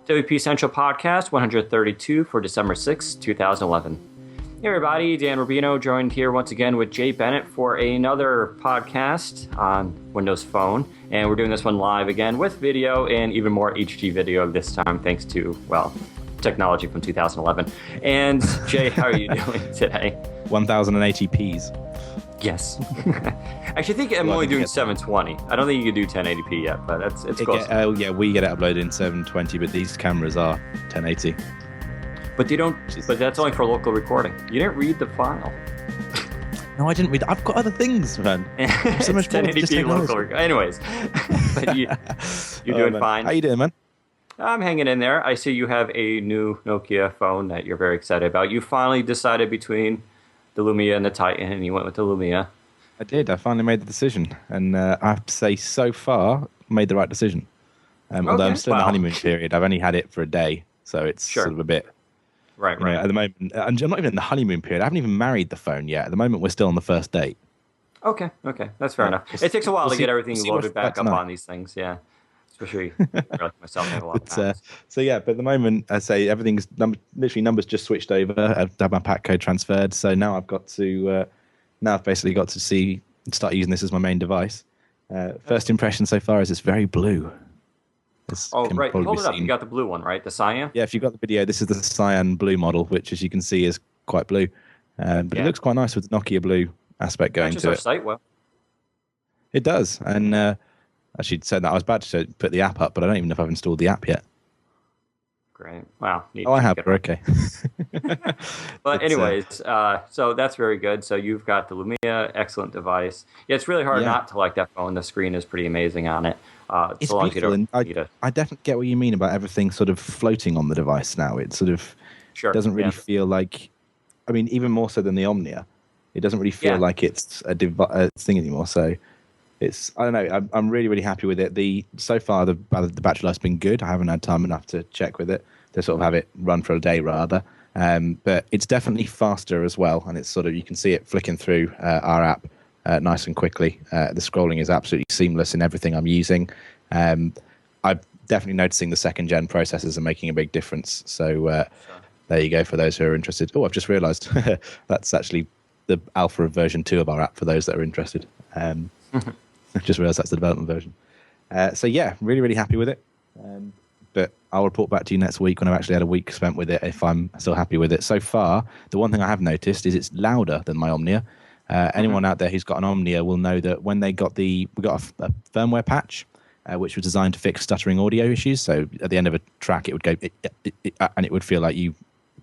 WPCentral Podcast 132 for December 6, 2011. Hey everybody, Dan Rubino joined here once again with Jay Bennett for another podcast on Windows Phone. And we're doing this one live again with video and even more HD video this time thanks to, well, technology from 2011. And Jay, how are you doing today? 1080p's. Yes. Actually, I think I'm only doing 720. I don't think you can do 1080p yet, but it's close. Yeah, we get it uploaded in 720, but these cameras are 1080. But you don't. But that's only for local recording. You didn't read the file. No, I didn't read. I've got other things, man. So much 1080p local. Anyways, but you're doing fine. How you doing, man? I'm hanging in there. I see you have a new Nokia phone that you're very excited about. You finally decided between the Lumia and the Titan, and you went with the Lumia. I did. I finally made the decision, and I have to say, so far, made the right decision. Although I'm still in the honeymoon period. I've only had it for a day, so it's sort of a bit. Right. At the moment, I'm not even in the honeymoon period. I haven't even married the phone yet. At the moment, we're still on the first date. Okay, that's fair enough. It takes a while to get everything loaded back up on these things, yeah. Especially like myself, I have a lot of time. But at the moment, I say everything's literally numbers just switched over. I've had my pack code transferred, so now I've got to I've basically got to start using this as my main device. First impression so far is it's very blue. Right. Hold it up. You got the blue one, right? The cyan? Yeah, if you've got the video, this is the cyan blue model, which, as you can see, is quite blue. But it looks quite nice with the Nokia blue aspect going to it. Matches our site well. It does. And actually said that I was about to put the app up, but I don't even know if I've installed the app yet. Great. Wow. I have. Okay. But anyways, so that's very good. So you've got the Lumia, excellent device. Yeah, it's really hard not to like that phone. The screen is pretty amazing on it. It's beautiful, and I definitely get what you mean about everything sort of floating on the device now. It sort of doesn't really feel like, I mean, even more so than the Omnia, it doesn't really feel like it's a thing anymore. So it's, I don't know, I'm really, really happy with it. So far, the battery life's been good. I haven't had time enough to check with it, to sort of have it run for a day rather. But it's definitely faster as well, and it's sort of, you can see it flicking through our app nice and quickly. The scrolling is absolutely seamless in everything I'm using. I'm definitely noticing the second gen processors are making a big difference. So there you go for those who are interested. Oh, I've just realized that's actually the alpha of version 2 of our app for those that are interested. I just realized that's the development version. So yeah, really, really happy with it. But I'll report back to you next week when I've actually had a week spent with it, if I'm still happy with it. So far, the one thing I have noticed is it's louder than my Omnia. Anyone out there who's got an Omnia will know that when we got a firmware patch, which was designed to fix stuttering audio issues. So at the end of a track, it would go, and it would feel like you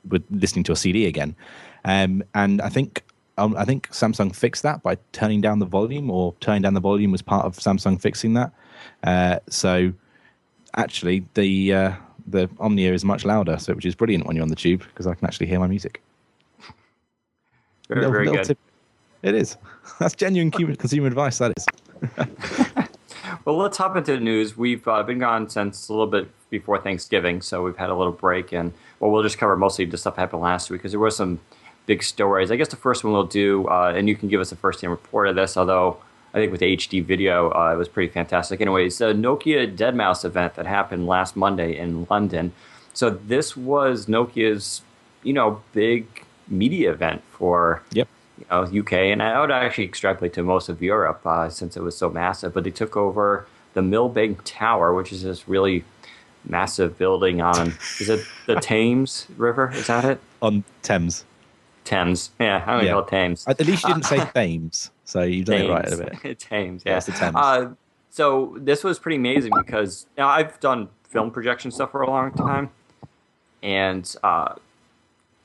were listening to a CD again. And I think Samsung fixed that by turning down the volume, or turning down the volume was part of Samsung fixing that. So actually, the Omnia is much louder, which is brilliant when you're on the tube, because I can actually hear my music. Very good. Tip. It is. That's genuine consumer advice, that is. Well, let's hop into the news. We've been gone since a little bit before Thanksgiving, so we've had a little break, and we'll just cover mostly the stuff that happened last week, because there were some big stories. I guess the first one we'll do, and you can give us a first-hand report of this, although I think with the HD video, it was pretty fantastic. Anyways, the Nokia Dead Mouse event that happened last Monday in London. So this was Nokia's, big media event for UK, and I would actually extrapolate to most of Europe since it was so massive. But they took over the Millbank Tower, which is this really massive building on, is it the Thames River? Is that it? On Thames. Thames, yeah, I'm going to call it Thames. At least you didn't say Thames, so you've done it right a bit. Thames, yeah. It's the Thames. So this was pretty amazing because I've done film projection stuff for a long time, and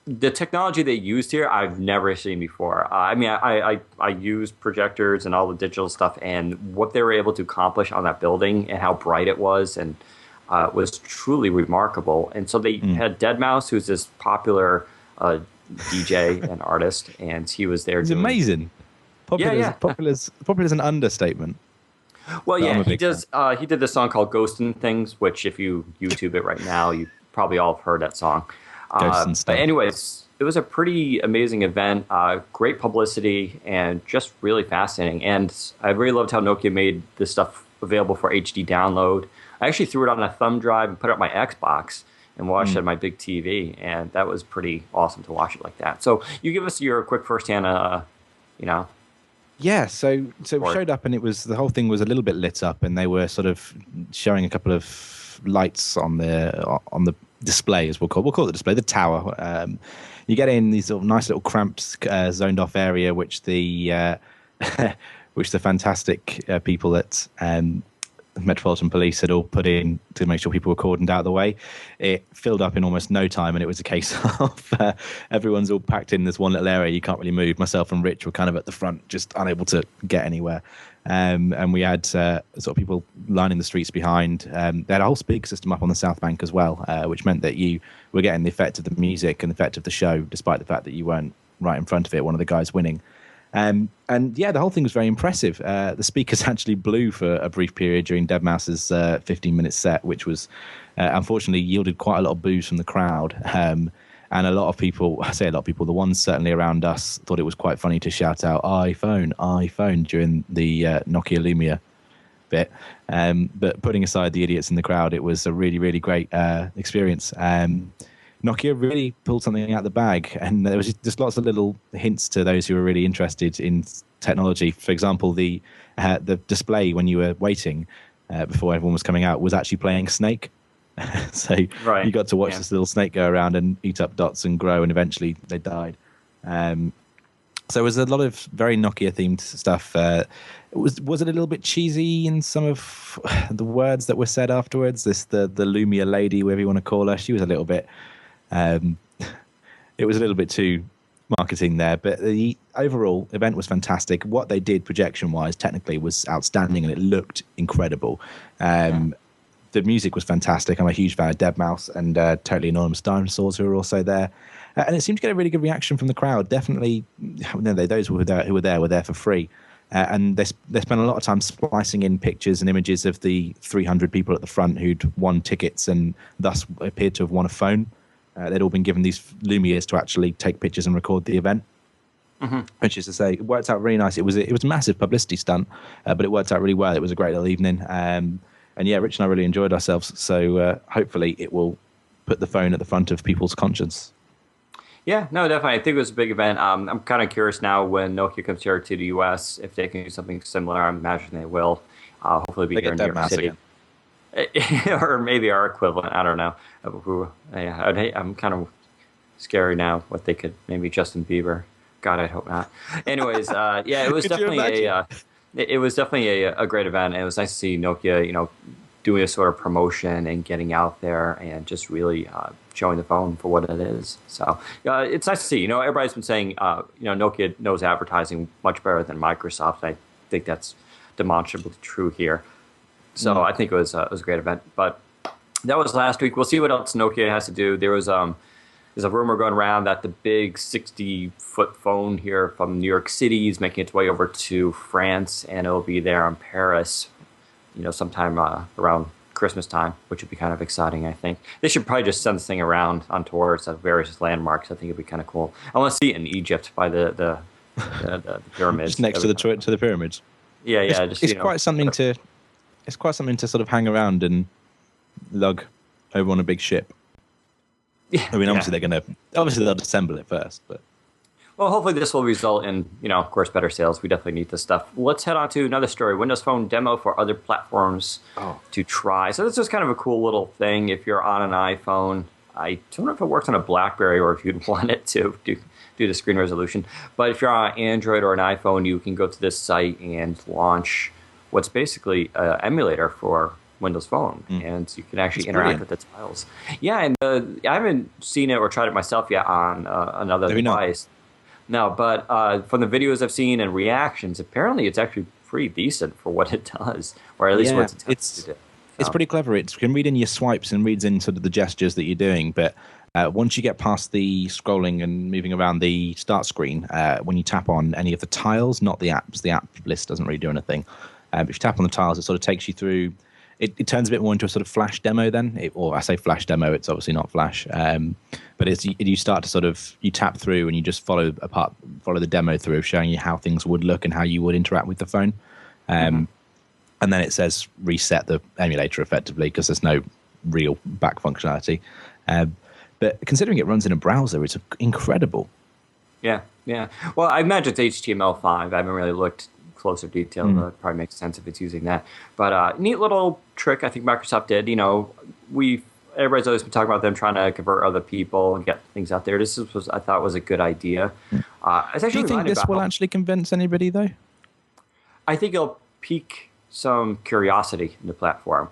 the technology they used here I've never seen before. I used projectors and all the digital stuff, and what they were able to accomplish on that building and how bright it was, and was truly remarkable. And so they had Dead Mouse, who's this popular DJ and artist, and he was there. He's amazing. Popular is an understatement. Well, yeah, he does. He did this song called "Ghosts and Things," which, if you YouTube it right now, you probably all have heard that song. But anyways, it was a pretty amazing event. Great publicity and just really fascinating. And I really loved how Nokia made this stuff available for HD download. I actually threw it on a thumb drive and put it on my Xbox and watched it on my big TV, and that was pretty awesome to watch it like that. So you give us your quick firsthand, Yeah, so it showed up, and the whole thing was a little bit lit up, and they were sort of showing a couple of lights on the display, as we'll call it the display, the tower. You get in these sort of nice little cramped, zoned off area, which the fantastic people at Metropolitan Police had all put in to make sure people were cordoned out of the way. It filled up in almost no time, and it was a case of everyone's all packed in this one little area. You can't really move. Myself and Rich were kind of at the front, just unable to get anywhere. And we had sort of people lining the streets behind. They had a whole speaker system up on the South Bank as well, which meant that you were getting the effect of the music and the effect of the show, despite the fact that you weren't right in front of it, one of the guys winning. And yeah, the whole thing was very impressive. The speakers actually blew for a brief period during deadmau5's 15-minute set, which was unfortunately yielded quite a lot of boos from the crowd. And a lot of people, I say a lot of people, the ones certainly around us thought it was quite funny to shout out iPhone, iPhone during the Nokia Lumia bit. But putting aside the idiots in the crowd, it was a really, really great experience. Nokia really pulled something out of the bag, and there was just lots of little hints to those who were really interested in technology. For example, the display when you were waiting before everyone was coming out was actually playing Snake. So you got to watch this little snake go around and eat up dots and grow, and eventually they died. So there was a lot of very Nokia-themed stuff. Was it a little bit cheesy in some of the words that were said afterwards? The Lumia lady, whatever you want to call her, she was a little bit... it was a little bit too marketing there, but the overall event was fantastic. What they did projection-wise, technically, was outstanding, and it looked incredible. The music was fantastic. I'm a huge fan of deadmau5 and Totally Anonymous Dinosaurs, who were also there. And it seemed to get a really good reaction from the crowd. Definitely, those who were there for free. And they spent a lot of time splicing in pictures and images of the 300 people at the front who'd won tickets and thus appeared to have won a phone. They'd all been given these Lumias to actually take pictures and record the event. Which is to say, it worked out really nice. It was a massive publicity stunt, but it worked out really well. It was a great little evening. And yeah, Rich and I really enjoyed ourselves. So hopefully it will put the phone at the front of people's conscience. Yeah, no, definitely. I think it was a big event. I'm kind of curious now when Nokia comes here to the U.S. if they can do something similar. I imagine they will. Hopefully be here in New York City. Or maybe our equivalent. I don't know. I'm kind of scary now what they could, maybe Justin Bieber. God, I hope not. Anyways, yeah, it was definitely a great event. And it was nice to see Nokia, doing a sort of promotion and getting out there and just really showing the phone for what it is. So it's nice to see. Everybody's been saying, Nokia knows advertising much better than Microsoft. And I think that's demonstrably true here. So I think it was a great event. But that was last week. We'll see what else Nokia has to do. There's a rumor going around that the big 60-foot phone here from New York City is making its way over to France, and it'll be there in Paris, sometime around Christmas time, which would be kind of exciting, I think. They should probably just send this thing around on tours at various landmarks. I think it'd be kind of cool. I want to see it in Egypt by the pyramids. Just next to the pyramids. Yeah. It's quite something to... It's quite something to sort of hang around and lug over on a big ship. Yeah, I mean, obviously they'll assemble it first, but well, hopefully this will result in of course better sales. We definitely need this stuff. Let's head on to another story. Windows Phone demo for other platforms to try. So this is kind of a cool little thing. If you're on an iPhone, I don't know if it works on a BlackBerry or if you'd want it to do the screen resolution. But if you're on an Android or an iPhone, you can go to this site and launch what's basically an emulator for Windows Phone, and you can actually interact with its files. Yeah, and I haven't seen it or tried it myself yet on another device. No, but from the videos I've seen and reactions, apparently it's actually pretty decent for what it does, or at least what it's attempted to do. It's pretty clever. It can read in your swipes and reads in sort of the gestures that you're doing, but once you get past the scrolling and moving around the start screen, when you tap on any of the tiles, not the apps, the app list doesn't really do anything. If you tap on the tiles, it sort of takes you through. It turns a bit more into a sort of flash demo then. Or I say flash demo, it's obviously not flash. But you start to you tap through and you just follow the demo through, showing you how things would look and how you would interact with the phone. and then it says reset the emulator effectively because there's no real back functionality. But considering it runs in a browser, it's incredible. Yeah. Well, I imagine it's HTML5. I haven't really looked closer detail. That probably makes sense if it's using that. But neat little trick I think Microsoft did. Everybody's always been talking about them trying to convert other people and get things out there. I thought was a good idea. Do you think this will actually convince anybody, though? I think it'll pique some curiosity in the platform.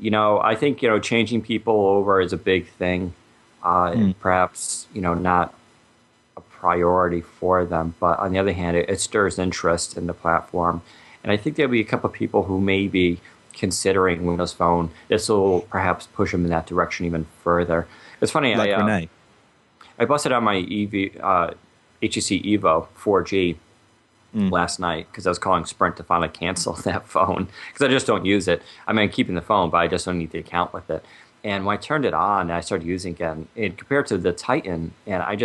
I think changing people over is a big thing. Perhaps not a priority for them, but on the other hand, it stirs interest in the platform, and I think there'll be a couple of people who may be considering Windows Phone. This will perhaps push them in that direction even further. It's funny, like Renee. I busted out my HTC Evo 4G last night because I was calling Sprint to finally cancel that phone because I just don't use it. I mean, I'm keeping the phone, but I just don't need the account with it. And when I turned it on, I started using it, and compared to the Titan, and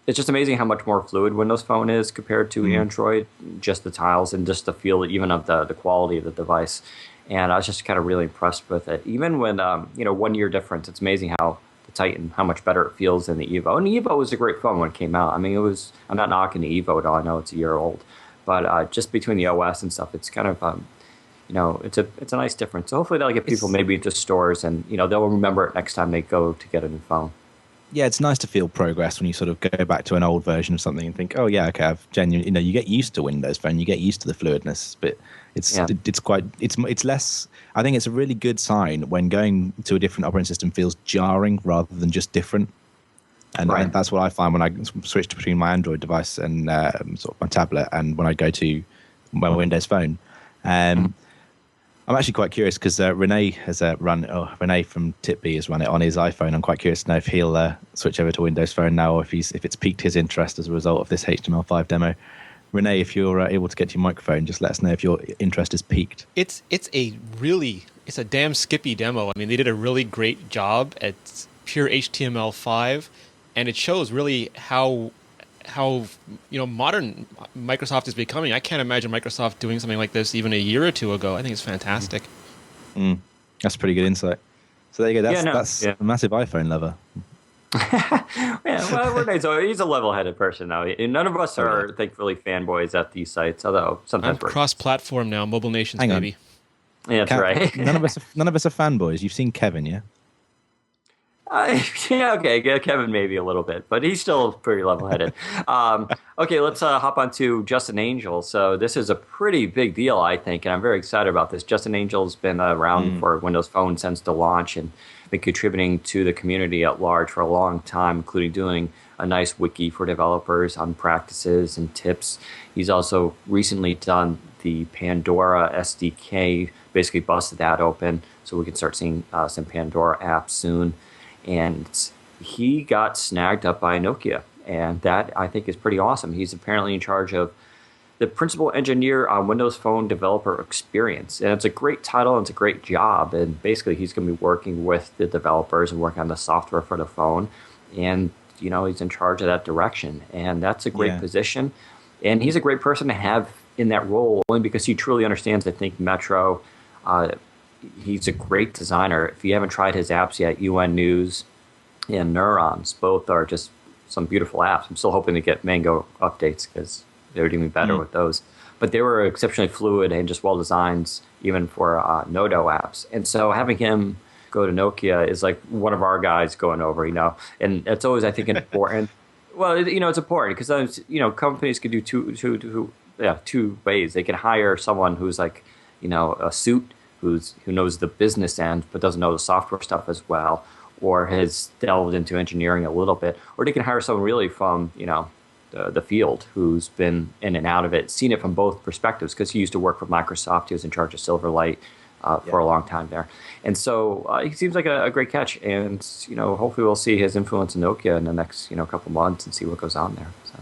it's just amazing how much more fluid Windows Phone is compared to Android, just the tiles and just the feel even of the quality of the device. And I was just kind of really impressed with it. Even when, 1 year difference, it's amazing how the Titan, how much better it feels than the Evo. And the Evo was a great phone when it came out. I mean, I'm not knocking the Evo at all. I know it's a year old. But just between the OS and stuff, it's kind of, it's a nice difference. So hopefully that'll get people maybe into stores and, they'll remember it next time they go to get a new phone. Yeah, it's nice to feel progress when you sort of go back to an old version of something and think, oh yeah, okay, I've genuinely, you get used to Windows Phone, you get used to the fluidness, but it's less. I think it's a really good sign when going to a different operating system feels jarring rather than just different. And that's what I find when I switch between my Android device and sort of my tablet, and when I go to my Windows Phone. I'm actually quite curious because Renee from TipB has run it on his iPhone. I'm quite curious to know if he'll switch over to Windows Phone now, or if it's piqued his interest as a result of this HTML5 demo. Renee, if you're able to get to your microphone, just let us know if your interest is piqued. It's a damn skippy demo. I mean, they did a really great job at pure HTML5, and it shows really how modern Microsoft is becoming. I can't imagine Microsoft doing something like this even a year or two ago. I think it's fantastic. That's pretty good insight. So there you go. That's a massive iPhone lover. He's a level-headed person now. None of us are thankfully fanboys at these sites, although sometimes I'm cross-platform now. Mobile Nations, baby. Yeah, that's right. None of us are fanboys. You've seen Kevin, yeah? Kevin maybe a little bit, but he's still pretty level-headed. Okay, let's hop on to Justin Angel. So this is a pretty big deal, I think, and I'm very excited about this. Justin Angel's been around for Windows Phone since the launch and been contributing to the community at large for a long time, including doing a nice wiki for developers on practices and tips. He's also recently done the Pandora SDK, basically busted that open so we can start seeing some Pandora apps soon. And he got snagged up by Nokia, and that I think is pretty awesome. He's apparently in charge of the principal engineer on Windows Phone developer experience, and it's a great title and it's a great job. And basically, he's going to be working with the developers and working on the software for the phone, and he's in charge of that direction, and that's a great position. And he's a great person to have in that role, only because he truly understands, I think, Metro. He's a great designer. If you haven't tried his apps yet, UN News and Neurons, both are just some beautiful apps. I'm still hoping to get Mango updates because they're doing better with those. But they were exceptionally fluid and just well-designed, even for Nodo apps. And so having him go to Nokia is like one of our guys going over, And it's always, I think, important. Well, it's important because, companies could do two ways. They can hire someone who's like, a suit, who knows the business end but doesn't know the software stuff as well, or has delved into engineering a little bit, or they can hire someone really from the field who's been in and out of it, seen it from both perspectives, because he used to work for Microsoft. He was in charge of Silverlight for a long time there, and so he seems like a great catch. And hopefully we'll see his influence in Nokia in the next couple months and see what goes on there. So.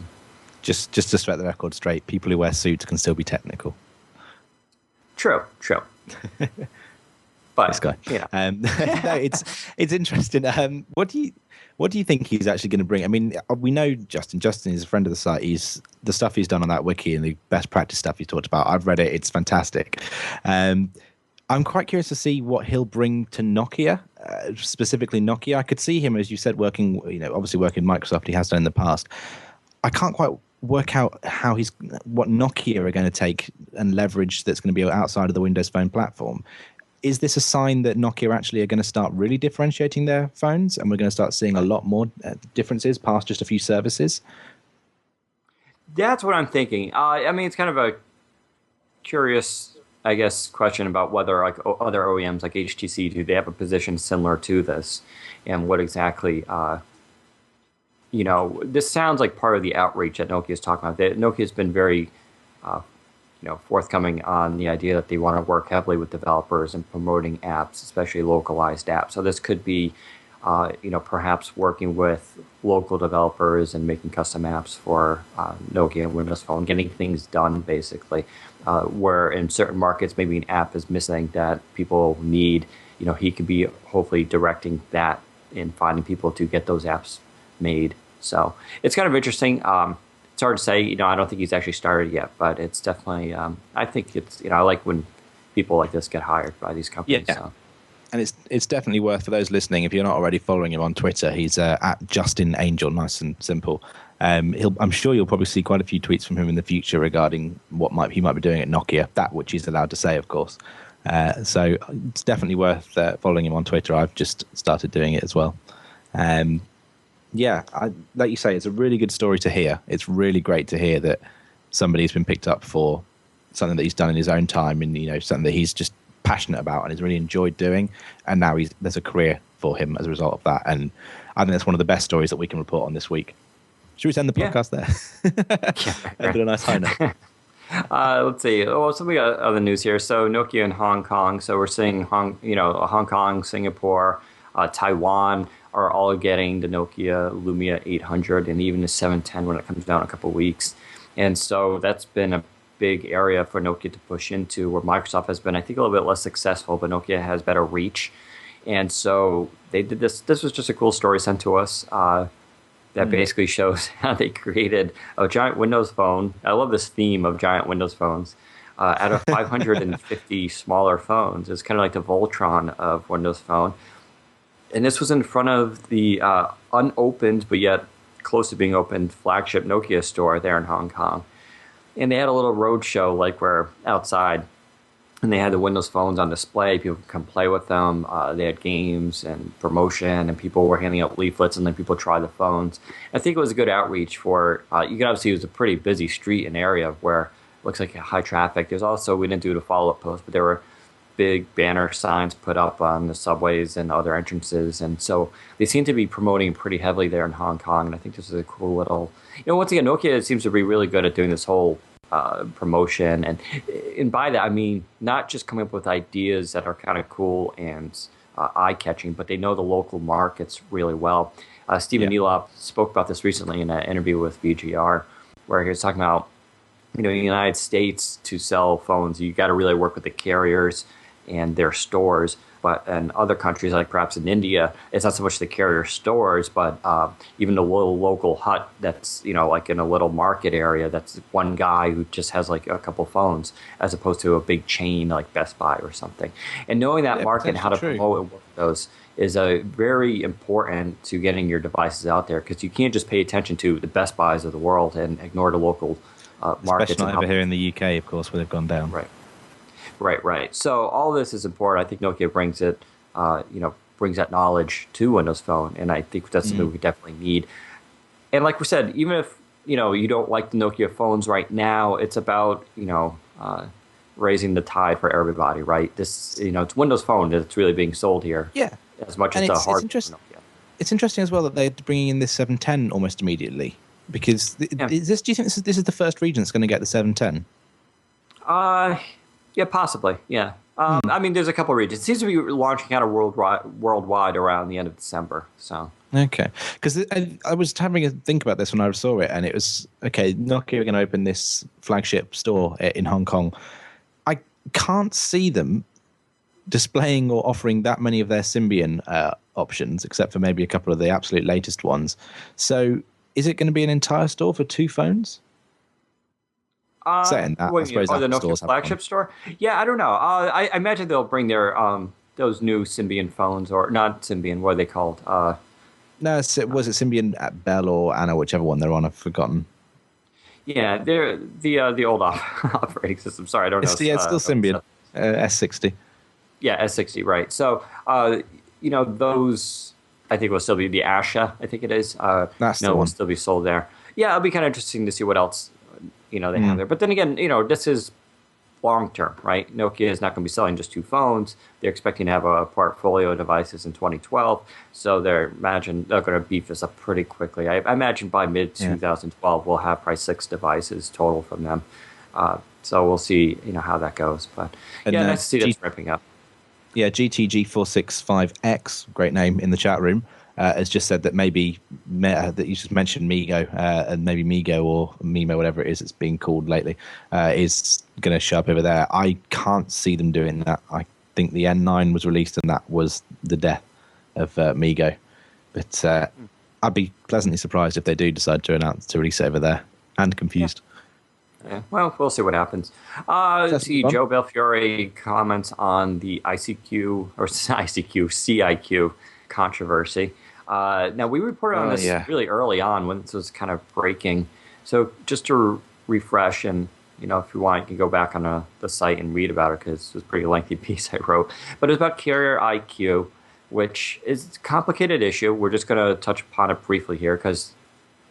Just to set the record straight, people who wear suits can still be technical. True. But this guy. You know. No, it's interesting. What do you think he's actually going to bring? I mean, we know Justin. Justin is a friend of the site. The stuff he's done on that wiki and the best practice stuff he's talked about. I've read it. It's fantastic. I'm quite curious to see what he'll bring to Nokia, specifically Nokia. I could see him, as you said, working. Obviously working Microsoft. He has done in the past. I can't quite work out what Nokia are going to take and leverage that's going to be outside of the Windows Phone platform. Is this a sign that Nokia actually are going to start really differentiating their phones, and we're going to start seeing a lot more differences past just a few services? That's what I'm thinking. I mean, it's kind of a curious, I guess, question about whether like other OEMs like HTC, do they have a position similar to this, and what exactly, this sounds like part of the outreach that Nokia is talking about. Nokia's been very, forthcoming on the idea that they want to work heavily with developers and promoting apps, especially localized apps. So this could be, perhaps working with local developers and making custom apps for Nokia and Windows Phone, getting things done basically. Where in certain markets, maybe an app is missing that people need, he could be hopefully directing that and finding people to get those apps made. So it's kind of interesting. It's hard to say. I don't think he's actually started yet, but it's definitely. I think it's. I like when people like this get hired by these companies. Yeah. So. And it's definitely worth, for those listening, if you're not already following him on Twitter, he's at Justin Angel, nice and simple. I'm sure you'll probably see quite a few tweets from him in the future regarding what he might be doing at Nokia, that which he's allowed to say, of course. So it's definitely worth following him on Twitter. I've just started doing it as well. Like you say, it's a really good story to hear. It's really great to hear that somebody's been picked up for something that he's done in his own time, and something that he's just passionate about and has really enjoyed doing, and now there's a career for him as a result of that. And I think that's one of the best stories that we can report on this week. Should we send the podcast there? Make it a nice high note. Let's see. So we got other news here. So Nokia in Hong Kong. So we're seeing Hong Kong, Singapore, Taiwan are all getting the Nokia Lumia 800 and even the 710 when it comes down in a couple of weeks. And so that's been a big area for Nokia to push into, where Microsoft has been, I think, a little bit less successful, but Nokia has better reach. And so they did this. This was just a cool story sent to us that basically shows how they created a giant Windows phone. I love this theme of giant Windows phones out of 550 smaller phones. It's kind of like the Voltron of Windows Phone. And this was in front of the unopened, but yet close to being opened, flagship Nokia store there in Hong Kong. And they had a little road show, like we're outside, and they had the Windows phones on display. People could come play with them. They had games and promotion, and people were handing out leaflets, and then people try the phones. I think it was a good outreach for, you could obviously, it was a pretty busy street and area where it looks like high traffic. There's also, we didn't do the follow-up post, but there were big banner signs put up on the subways and other entrances. And so they seem to be promoting pretty heavily there in Hong Kong. And I think this is a cool little, once again, Nokia seems to be really good at doing this whole promotion. And by that, I mean, not just coming up with ideas that are kind of cool and eye-catching, but they know the local markets really well. Stephen Elop spoke about this recently in an interview with VGR, where he was talking about, in the United States, to sell phones, you got to really work with the carriers and their stores. But in other countries, like perhaps in India, it's not so much the carrier stores, but even the little local hut that's, like in a little market area, that's one guy who just has like a couple phones, as opposed to a big chain like Best Buy or something. And knowing that market and how to promote and work with those is very important to getting your devices out there, because you can't just pay attention to the Best Buys of the world and ignore the local markets. Especially over here in the UK, of course, where they've gone down. Right. So all this is important. I think Nokia brings it, brings that knowledge to Windows Phone, and I think that's something we definitely need. And like we said, even if you don't like the Nokia phones right now, it's about raising the tide for everybody, right? This it's Windows Phone that's really being sold here. Yeah, as much as the hardware. It's interesting as well that they're bringing in this 710 almost immediately, because do you think this is the first region that's going to get the 710? Yeah, possibly. Yeah. I mean, there's a couple of regions. It seems to be launching kind of worldwide around the end of December. So okay, because I was having a think about this when I saw it, and it was Nokia are going to open this flagship store in Hong Kong. I can't see them displaying or offering that many of their Symbian options, except for maybe a couple of the absolute latest ones. So is it going to be an entire store for 2 phones? Saying that, I suppose the Nokia flagship store? Yeah, I don't know. I imagine they'll bring their those new Symbian phones, or not Symbian, what are they called? No, was it Symbian at Bell or Anna, whichever one they're on, I've forgotten. Yeah, they're the old operating system. Sorry, I don't know. Yeah, it's still Symbian, S60. Yeah, S60, right. So, those, I think, will still be the Asha, I think it is. That's the one. Will still be sold there. Yeah, it'll be kind of interesting to see what else, they have there. But then again, this is long-term, right? Nokia is not going to be selling just 2 phones. They're expecting to have a portfolio of devices in 2012. So they're going to beef this up pretty quickly. I imagine by mid-2012, we'll have probably 6 devices total from them. So we'll see, how that goes. But nice to see that's ramping up. Yeah, GTG465X, great name in the chat room, has just said that maybe that you just mentioned Migo, and maybe Migo or Mimo, whatever it is it's being called lately, is going to show up over there. I can't see them doing that. I think the N9 was released and that was the death of Migo. But I'd be pleasantly surprised if they do decide to release it over there, and confused. Yeah, well, we'll see what happens. Let's see, Joe Belfiore comments on the CIQ controversy. Now, we reported on this really early on when this was kind of breaking. So just to refresh, and if you want, you can go back on the site and read about it, because it was a pretty lengthy piece I wrote. But it's about carrier IQ, which is a complicated issue. We're just going to touch upon it briefly here, because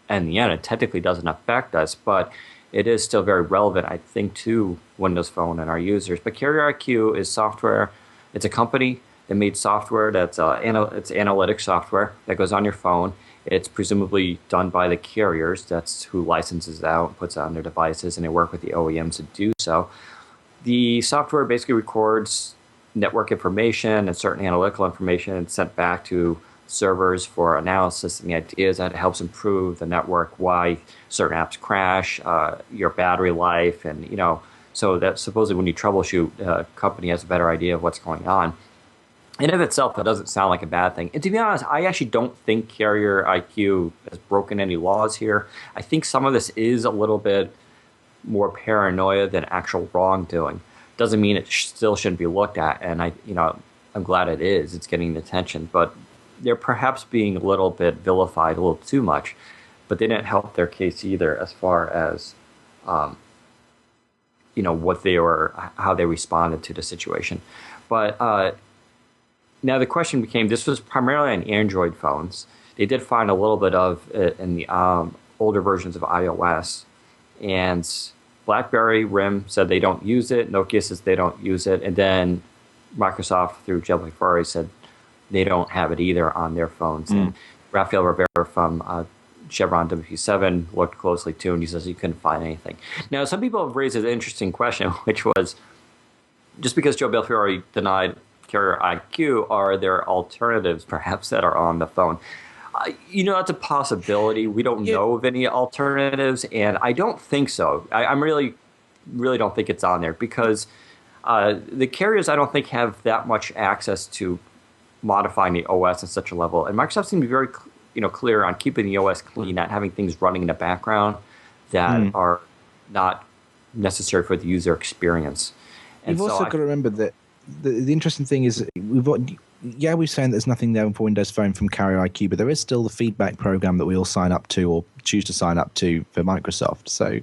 in the end, it technically doesn't affect us, but it is still very relevant, I think, to Windows Phone and our users. But Carrier IQ is software. It's a company that made software it's analytic software that goes on your phone. It's presumably done by the carriers. That's who licenses it out and puts it on their devices, and they work with the OEMs to do so. The software basically records network information and certain analytical information and sent back to servers for analysis, and the idea is that it helps improve the network, why certain apps crash, your battery life, and so that supposedly when you troubleshoot, a company has a better idea of what's going on. In of itself, it doesn't sound like a bad thing. And to be honest, I actually don't think Carrier IQ has broken any laws here. I think some of this is a little bit more paranoia than actual wrongdoing. Doesn't mean it still shouldn't be looked at, and I'm glad it is. It's getting attention, but they're perhaps being a little bit vilified a little too much, but they didn't help their case either as far as, what they were, how they responded to the situation. But now the question became, this was primarily on Android phones. They did find a little bit of it in the older versions of iOS, and BlackBerry, RIM said they don't use it. Nokia says they don't use it, and then Microsoft through Joe Belfiore said they don't have it either on their phones. And Rafael Rivera from Chevron WP7 looked closely too, and he says he couldn't find anything. Now, some people have raised an interesting question, which was, just because Joe Belfiore denied Carrier IQ, are there alternatives perhaps that are on the phone? That's a possibility. We don't know of any alternatives, and I don't think so. I'm really don't think it's on there, because the carriers, I don't think, have that much access to modifying the OS at such a level. And Microsoft seems to be very clear on keeping the OS clean, not having things running in the background that are not necessary for the user experience. And you've also got to remember that the interesting thing is we're saying there's nothing there for Windows Phone from Carrier IQ, but there is still the feedback program that we all sign up to or choose to sign up to for Microsoft. So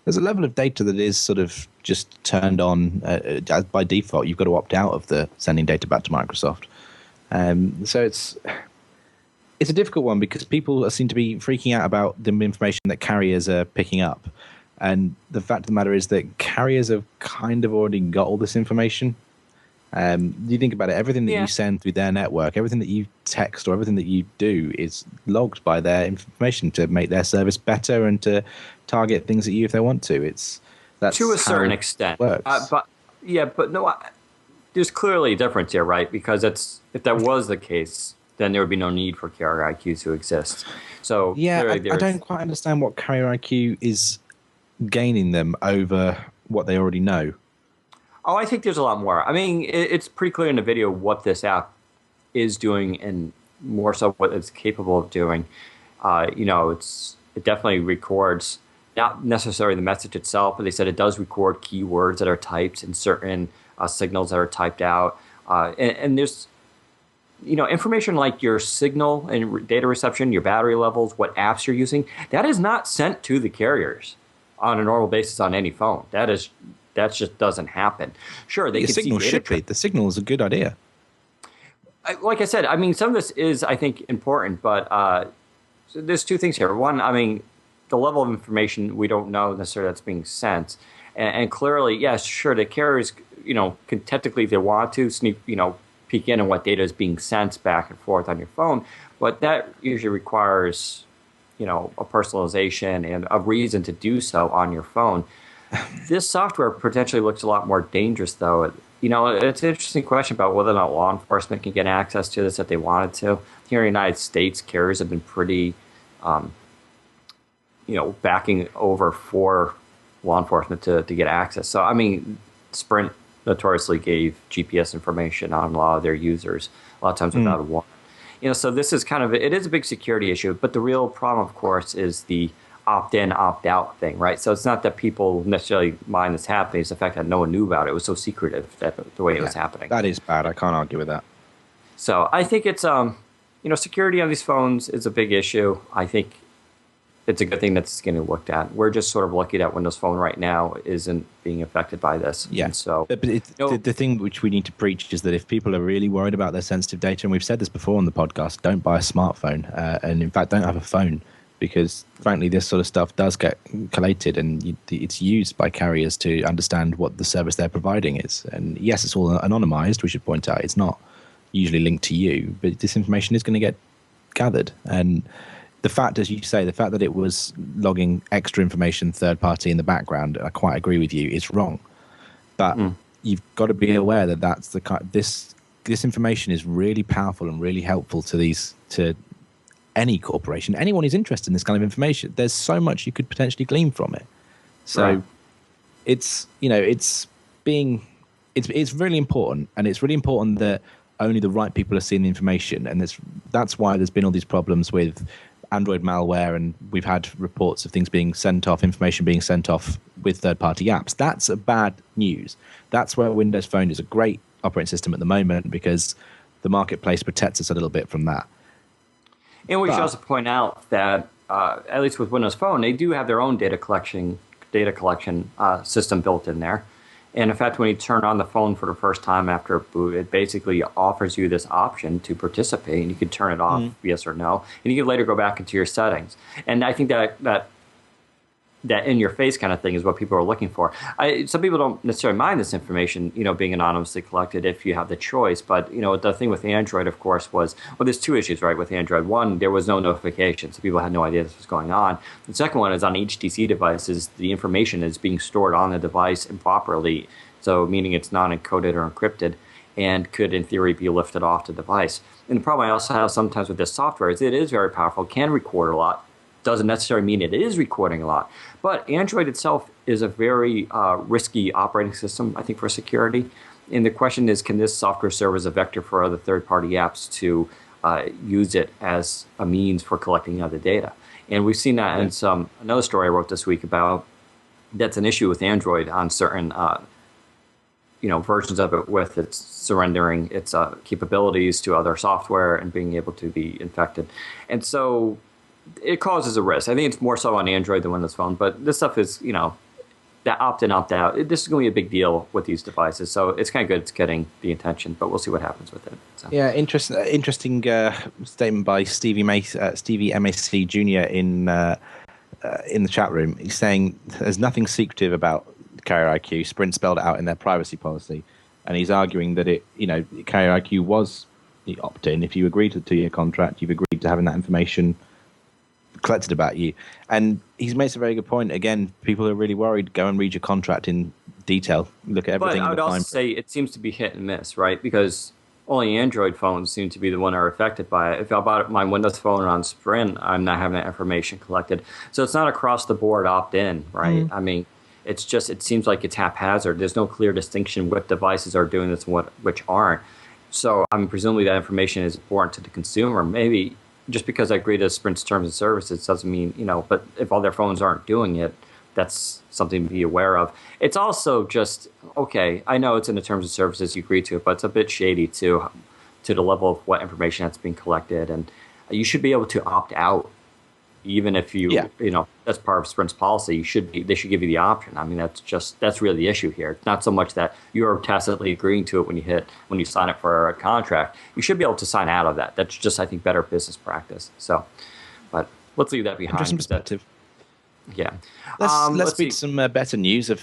there's a level of data that is sort of just turned on by default. You've got to opt out of the sending data back to Microsoft. So it's a difficult one, because people seem to be freaking out about the information that carriers are picking up. And the fact of the matter is that carriers have kind of already got all this information. You think about it, everything that you send through their network, everything that you text or everything that you do is logged by their information to make their service better and to target things at you if they want to. That's to a certain extent. But no, there's clearly a difference here, right? Because if that was the case, then there would be no need for Carrier IQ to exist. So I don't quite understand what Carrier IQ is gaining them over what they already know. Oh, I think there's a lot more. I mean, it's pretty clear in the video what this app is doing, and more so what it's capable of doing. It definitely records, not necessarily the message itself, but they said it does record keywords that are typed and certain signals that are typed out. And there's, information like your signal and data reception, your battery levels, what apps you're using, that is not sent to the carriers on a normal basis on any phone. That just doesn't happen. Sure, they can see signal should be. The signal is a good idea. Like I said, I mean, some of this is, I think, important, but so there's two things here. One, I mean, the level of information we don't know necessarily that's being sent, and clearly, yes, sure, the carriers, can technically, if they want to, sneak, peek in on what data is being sent back and forth on your phone, but that usually requires, a personalization and a reason to do so on your phone. This software potentially looks a lot more dangerous, though. It's an interesting question about whether or not law enforcement can get access to this if they wanted to. Here in the United States, carriers have been pretty, backing over for law enforcement to get access. So, I mean, Sprint notoriously gave GPS information on a lot of their users, a lot of times without a warrant. So this is it is a big security issue, but the real problem, of course, is the opt-in, opt-out thing, right? So it's not that people necessarily mind this happening, it's the fact that no one knew about it. It was so secretive the way it was happening. That is bad. I can't argue with that. So I think it's, security on these phones is a big issue. I think it's a good thing that's getting looked at. We're just sort of lucky that Windows Phone right now isn't being affected by this. Yeah. And so, but the thing which we need to preach is that if people are really worried about their sensitive data, and we've said this before on the podcast, don't buy a smartphone, and in fact, don't have a phone. Because, frankly, this sort of stuff does get collated, and it's used by carriers to understand what the service they're providing is. And yes, it's all anonymized, we should point out. It's not usually linked to you, but this information is going to get gathered. And the fact, as you say, the fact that it was logging extra information third party in the background, I quite agree with you, it's wrong. But you've got to be aware that that's this information is really powerful and really helpful to any corporation, anyone who's interested in this kind of information. There's so much you could potentially glean from it. So right. It's really important, and it's really important that only the right people are seeing the information. And that's why there's been all these problems with Android malware, and we've had reports of things being sent off, information being sent off with third-party apps. That's a bad news. That's where Windows Phone is a great operating system at the moment, because the marketplace protects us a little bit from that. And we should also point out that, at least with Windows Phone, they do have their own data collection system built in there. And in fact, when you turn on the phone for the first time after a boot, it basically offers you this option to participate, and you can turn it off, yes or no, and you can later go back into your settings. And I think that in-your-face kind of thing is what people are looking for. Some people don't necessarily mind this information, being anonymously collected if you have the choice. But, the thing with Android, of course, was, there's two issues, right, with Android. One, there was no notification, so people had no idea this was going on. The second one is on HTC devices, the information is being stored on the device improperly, so meaning it's not encoded or encrypted, and could, in theory, be lifted off the device. And the problem I also have sometimes with this software is it is very powerful, can record a lot, doesn't necessarily mean it is recording a lot. But Android itself is a very risky operating system, I think, for security. And the question is, can this software serve as a vector for other third-party apps to use it as a means for collecting other data? And we've seen that in another story I wrote this week about that's an issue with Android on certain versions of it, with its surrendering its capabilities to other software and being able to be infected. And so it causes a risk. I think it's more so on Android than Windows Phone, but this stuff is, that opt-in, opt-out. This is going to be a big deal with these devices, so it's kind of good it's getting the attention, but we'll see what happens with it. So. Yeah, interesting statement by Stevie MAC Jr. in the chat room. He's saying there's nothing secretive about Carrier IQ. Sprint spelled it out in their privacy policy, and he's arguing that Carrier IQ was the opt-in. If you agree to the 2-year contract, you've agreed to having that information collected about you. And he's made a very good point. Again, people who are really worried, go and read your contract in detail. Look at everything. But I would also say it seems to be hit and miss, right? Because only Android phones seem to be the one that are affected by it. If I bought my Windows Phone on Sprint, I'm not having that information collected. So it's not across the board opt-in, right? I mean, It's just, it seems like it's haphazard. There's no clear distinction what devices are doing this and which aren't. So, I mean, presumably that information is important to the consumer. Maybe just because I agree to Sprint's terms and services doesn't mean, but if all their phones aren't doing it, that's something to be aware of. It's also just, okay, I know it's in the terms of services, you agree to it, but it's a bit shady to the level of what information that's being collected. And you should be able to opt out, even if that's part of Sprint's policy. They should give you the option. I mean, that's really the issue here. It's not so much that you're tacitly agreeing to it when you sign up for a contract. You should be able to sign out of that. That's just, I think, better business practice. So, but let's leave that behind. Interesting perspective. Yeah. Let's speak some better news of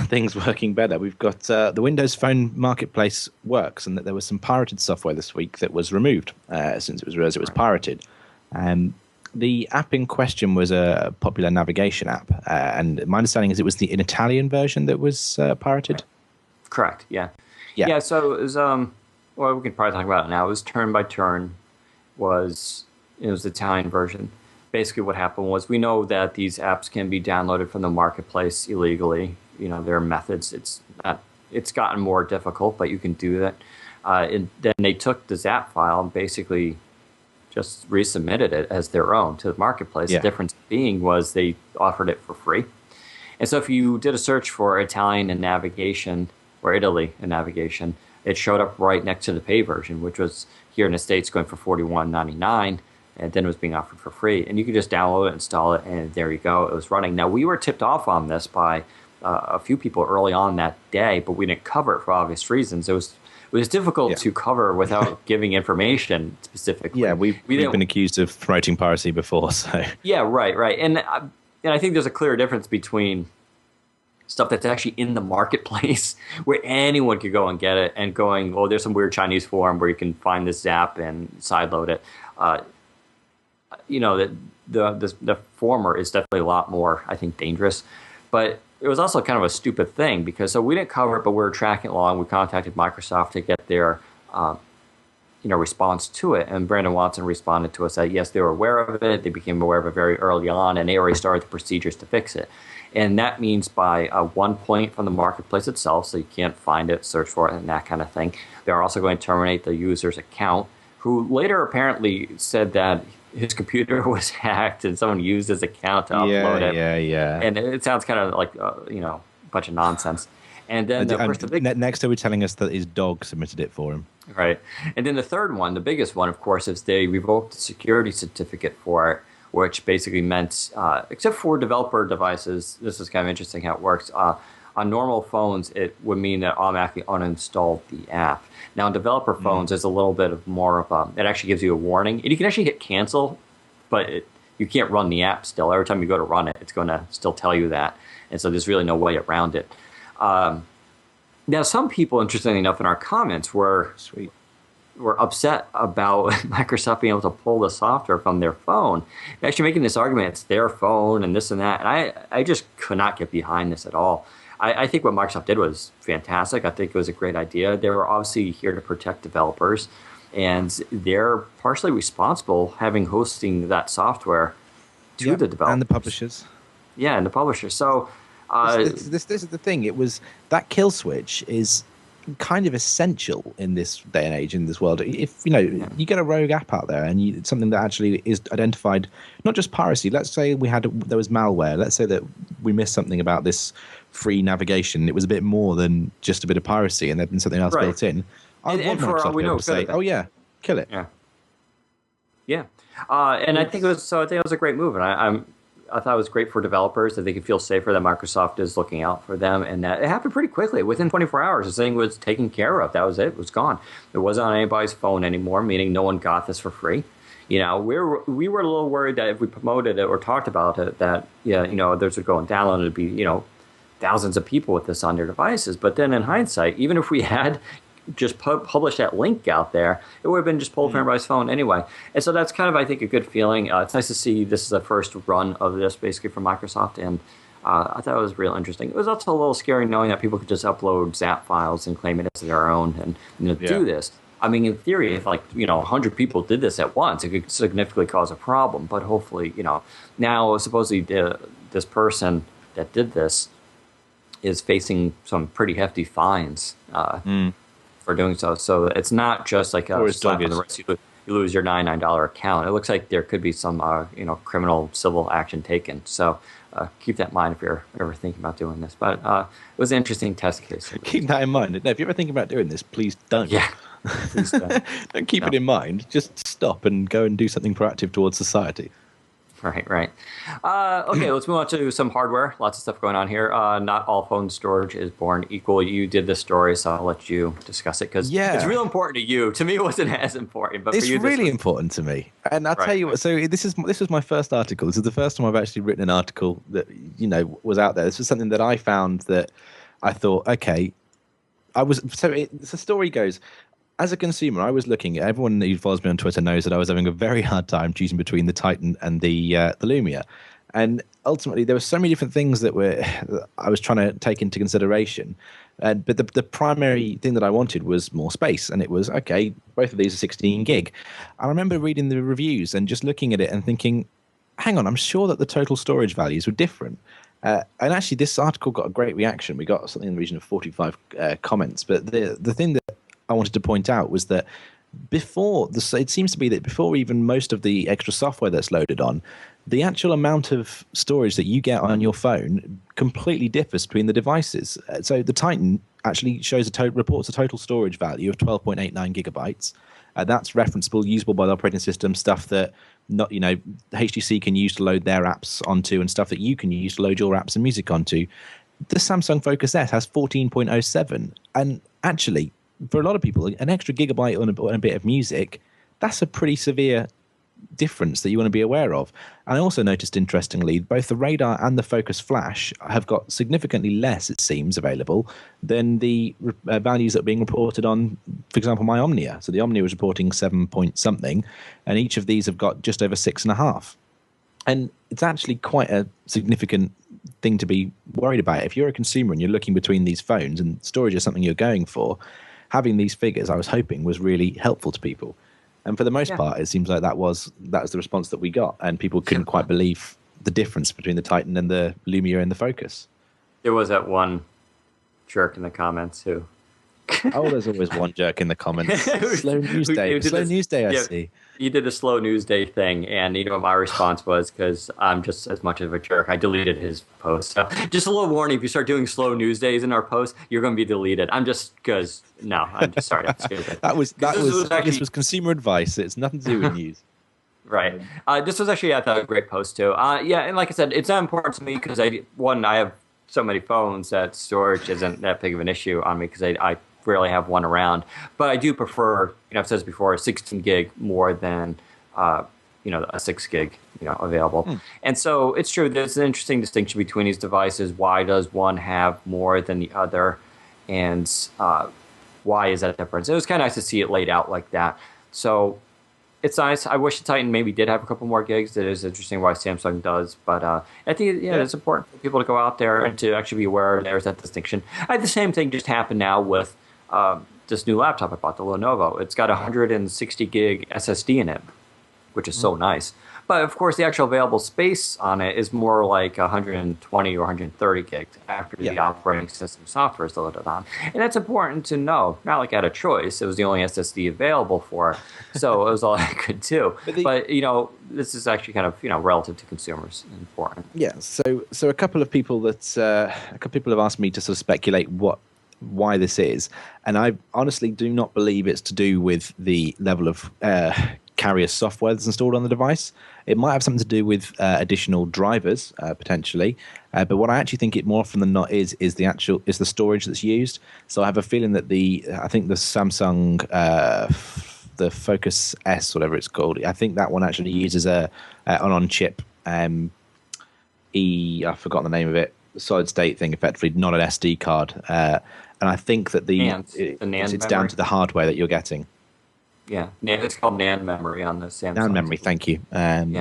things working better. We've got the Windows Phone Marketplace works, and that there was some pirated software this week that was removed since it was realized it was pirated. The app in question was a popular navigation app, and my understanding is it was an Italian version that was pirated. Correct. Yeah. Yeah. So it was. Well, we can probably talk about it now. It was turn by turn. It was the Italian version. Basically, what happened was, we know that these apps can be downloaded from the marketplace illegally. There are methods. It's gotten more difficult, but you can do that. And then they took the ZAP file and basically just resubmitted it as their own to the marketplace. Yeah. The difference being was they offered it for free. And so if you did a search for Italian in navigation or Italy in navigation, it showed up right next to the paid version, which was here in the States going for $41.99. And then it was being offered for free. And you could just download it, install it, and there you go. It was running. Now, we were tipped off on this by a few people early on that day, but we didn't cover it for obvious reasons. It was difficult to cover without giving information specifically. Yeah, we've been accused of promoting piracy before. So yeah, right. And I think there's a clear difference between stuff that's actually in the marketplace where anyone could go and get it, and going, oh, there's some weird Chinese forum where you can find this app and sideload it. The former is definitely a lot more, I think, dangerous. But it was also kind of a stupid thing because we didn't cover it, but we were tracking along. We contacted Microsoft to get their response to it. And Brandon Watson responded to us that, yes, they were aware of it. They became aware of it very early on, and they already started the procedures to fix it. And that means by 1 point from the marketplace itself, so you can't find it, search for it, and that kind of thing. They're also going to terminate the user's account, who later apparently said that his computer was hacked and someone used his account to upload it. Yeah. And it sounds kind of like a bunch of nonsense. And then next they were telling us that his dog submitted it for him. Right. And then the third one, the biggest one, of course, is they revoked the security certificate for it, which basically meant, except for developer devices, this is kind of interesting how it works. On normal phones, it would mean that automatically uninstalled the app. Now, on developer phones, there's a little bit of more of it actually gives you a warning. And you can actually hit cancel, but you can't run the app still. Every time you go to run it, it's going to still tell you that. And so there's really no way around it. Now, some people, interestingly enough, in our comments were upset about Microsoft being able to pull the software from their phone. They're actually making this argument, it's their phone and this and that. And I just could not get behind this at all. I think what Microsoft did was fantastic. I think it was a great idea. They were obviously here to protect developers, and they're partially responsible having hosting that software to the developers. And the publishers. Yeah, and the publishers. So this is the thing. It was that kill switch is kind of essential in this day and age, in this world. If you get a rogue app out there and it's something that actually is identified, not just piracy. Let's say there was malware. Let's say that we missed something about this free navigation. It was a bit more than just a bit of piracy, and there'd been something else built in. I want Microsoft to be able to say, "Oh yeah, kill it." Yeah. And I think it was a great move, and I thought it was great for developers that they could feel safer that Microsoft is looking out for them, and that it happened pretty quickly. Within 24 hours, this thing was taken care of. That was it. It was gone. It wasn't on anybody's phone anymore, meaning no one got this for free. We were a little worried that if we promoted it or talked about it, that others would go and download it. It'd be thousands of people with this on their devices. But then in hindsight, even if we had just published that link out there, it would have been just pulled from everybody's phone anyway. And so that's kind of, I think, a good feeling. It's nice to see this is the first run of this basically from Microsoft, and I thought it was real interesting. It was also a little scary knowing that people could just upload ZAP files and claim it as their own and do this. I mean, in theory, if 100 people did this at once, it could significantly cause a problem. But hopefully, now supposedly this person that did this is facing some pretty hefty fines for doing so. So it's not just like a slap on the wrist. You lose your $99 account. It looks like there could be some criminal civil action taken. So keep that in mind if you're ever thinking about doing this. But it was an interesting test case. Keep that in mind. No, if you're ever thinking about doing this, please don't. Yeah. Please don't. Don't keep it in mind. Just stop and go and do something proactive towards society. Right. Okay, let's move on to some hardware. Lots of stuff going on here. Not all phone storage is born equal. You did this story, so I'll let you discuss it because it's real important to you. To me, it wasn't as important, but it's for you, really important to me. And I'll tell you what. So this was my first article. This is the first time I've actually written an article that was out there. This was something that I found that I thought, okay, the story goes. As a consumer, I was looking at everyone who follows me on Twitter knows that I was having a very hard time choosing between the Titan and the Lumia. And ultimately, there were so many different things that I was trying to take into consideration. But the primary thing that I wanted was more space. And it was, okay, both of these are 16 gig. I remember reading the reviews and just looking at it and thinking, hang on, I'm sure that the total storage values were different. And actually, this article got a great reaction. We got something in the region of 45 comments. But the thing that I wanted to point out was that it seems to be that before even most of the extra software that's loaded on, the actual amount of storage that you get on your phone completely differs between the devices. So the Titan actually reports a total storage value of 12.89 gigabytes. That's referenceable, usable by the operating system, stuff that HTC can use to load their apps onto, and stuff that you can use to load your apps and music onto. The Samsung Focus S has 14.07, and actually, for a lot of people, an extra gigabyte on a bit of music, that's a pretty severe difference that you want to be aware of. And I also noticed, interestingly, both the Radar and the Focus Flash have got significantly less, it seems, available than the values that are being reported on, for example, my Omnia. So the Omnia was reporting 7 point something, and each of these have got just over 6.5. And it's actually quite a significant thing to be worried about. If you're a consumer and you're looking between these phones and storage is something you're going for, having these figures, I was hoping, was really helpful to people. And for the most part, it seems like that was the response that we got. And people couldn't quite believe the difference between the Titan and the Lumia and the Focus. There was that one jerk in the comments who... Oh, there's always one jerk in the comments. Slow news day. Slow news day, I see. You did the slow news day thing, and my response was, because I'm just as much of a jerk, I deleted his post. So just a little warning, if you start doing slow news days in our posts, you're going to be deleted. I'm just sorry. This was consumer advice. It's nothing to do with news. Right. This was actually, I thought, a great post, too. And like I said, it's not important to me because, I have so many phones that storage isn't that big of an issue on me because I rarely have one around. But I do prefer, I've said this before, 16 gig more than, a 6 gig, available. And so it's true. There's an interesting distinction between these devices. Why does one have more than the other? And why is that difference? It was kind of nice to see it laid out like that. So it's nice. I wish the Titan maybe did have a couple more gigs. It is interesting why Samsung does. But I think it's important for people to go out there and to actually be aware there's that distinction. The same thing just happened now with this new laptop I bought, the Lenovo. It's got 160 gig SSD in it, which is so nice. But of course, the actual available space on it is more like 120 or 130 gigs after the operating system software is loaded on. And that's important to know. Not like I had a choice. It was the only SSD available for it. So it was all I could do. But this is actually kind of, relative to consumers important. Yeah. So a couple of people have asked me to sort of speculate why this is. And I honestly do not believe it's to do with the level of carrier software that's installed on the device. It might have something to do with additional drivers potentially, but what I actually think it more often than not is the storage that's used. So I have a feeling that I think the Samsung the Focus S, whatever it's called, I think that one actually uses an on-chip I've forgotten the name of it, solid state thing, effectively not an SD card, and I think that it's down to the hardware that you're getting. Yeah, it's called NAND memory on the Samsung. NAND memory, thank you. Been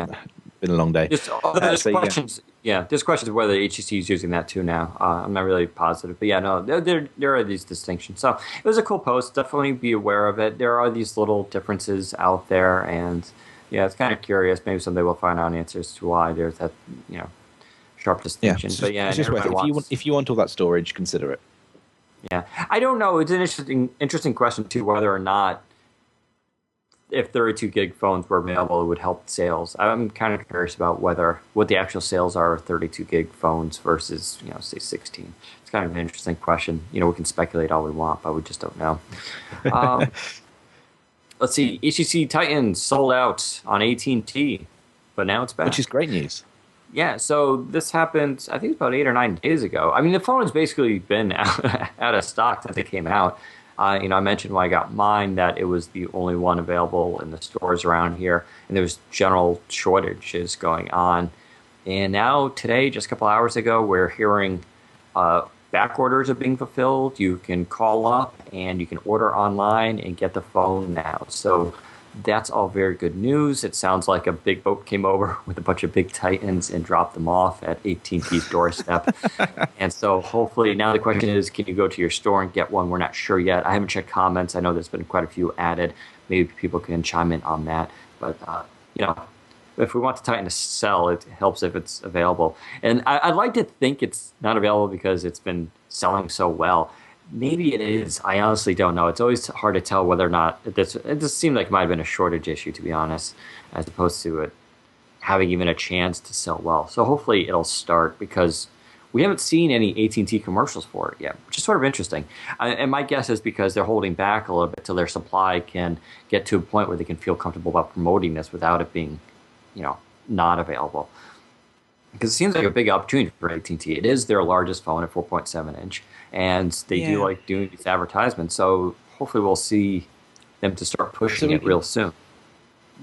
a long day. There's questions. There's questions of whether HTC is using that too now. I'm not really positive, but there are these distinctions. So it was a cool post. Definitely be aware of it. There are these little differences out there, and it's kind of curious. Maybe someday we'll find out answers to why there's that sharp distinction. Yeah, but yeah, it's just worth it. If you want all that storage, consider it. Yeah, I don't know. It's an interesting question too, whether or not if 32 gig phones were available, it would help sales. I'm kind of curious about what the actual sales are of 32 gig phones versus, say 16. It's kind of an interesting question. We can speculate all we want, but we just don't know. Let's see. HTC Titan sold out on AT&T, but now it's back. Which is great news. Yeah, so this happened, I think it's about 8 or 9 days ago. I mean, the phone has basically been out of stock since it came out. I mentioned when I got mine that it was the only one available in the stores around here, and there was general shortages going on. And now today, just a couple hours ago, we're hearing back orders are being fulfilled. You can call up and you can order online and get the phone now. So that's all very good news. It sounds like a big boat came over with a bunch of big Titans and dropped them off at AT&T's doorstep. And so hopefully now the question is, can you go to your store and get one? We're not sure yet. I haven't checked comments. I know there's been quite a few added. Maybe people can chime in on that. But, if we want the Titan to sell, it helps if it's available. And I'd like to think it's not available because it's been selling so well. Maybe it is. I honestly don't know. It's always hard to tell whether or not it just seemed like it might have been a shortage issue, to be honest, as opposed to it having even a chance to sell well. So hopefully it'll start, because we haven't seen any AT&T commercials for it yet, which is sort of interesting. And my guess is because they're holding back a little bit till their supply can get to a point where they can feel comfortable about promoting this without it being, not available. Because it seems like a big opportunity for AT&T. It is their largest phone at 4.7 inch, and they do like doing these advertisements. So hopefully we'll see them to start pushing it real soon.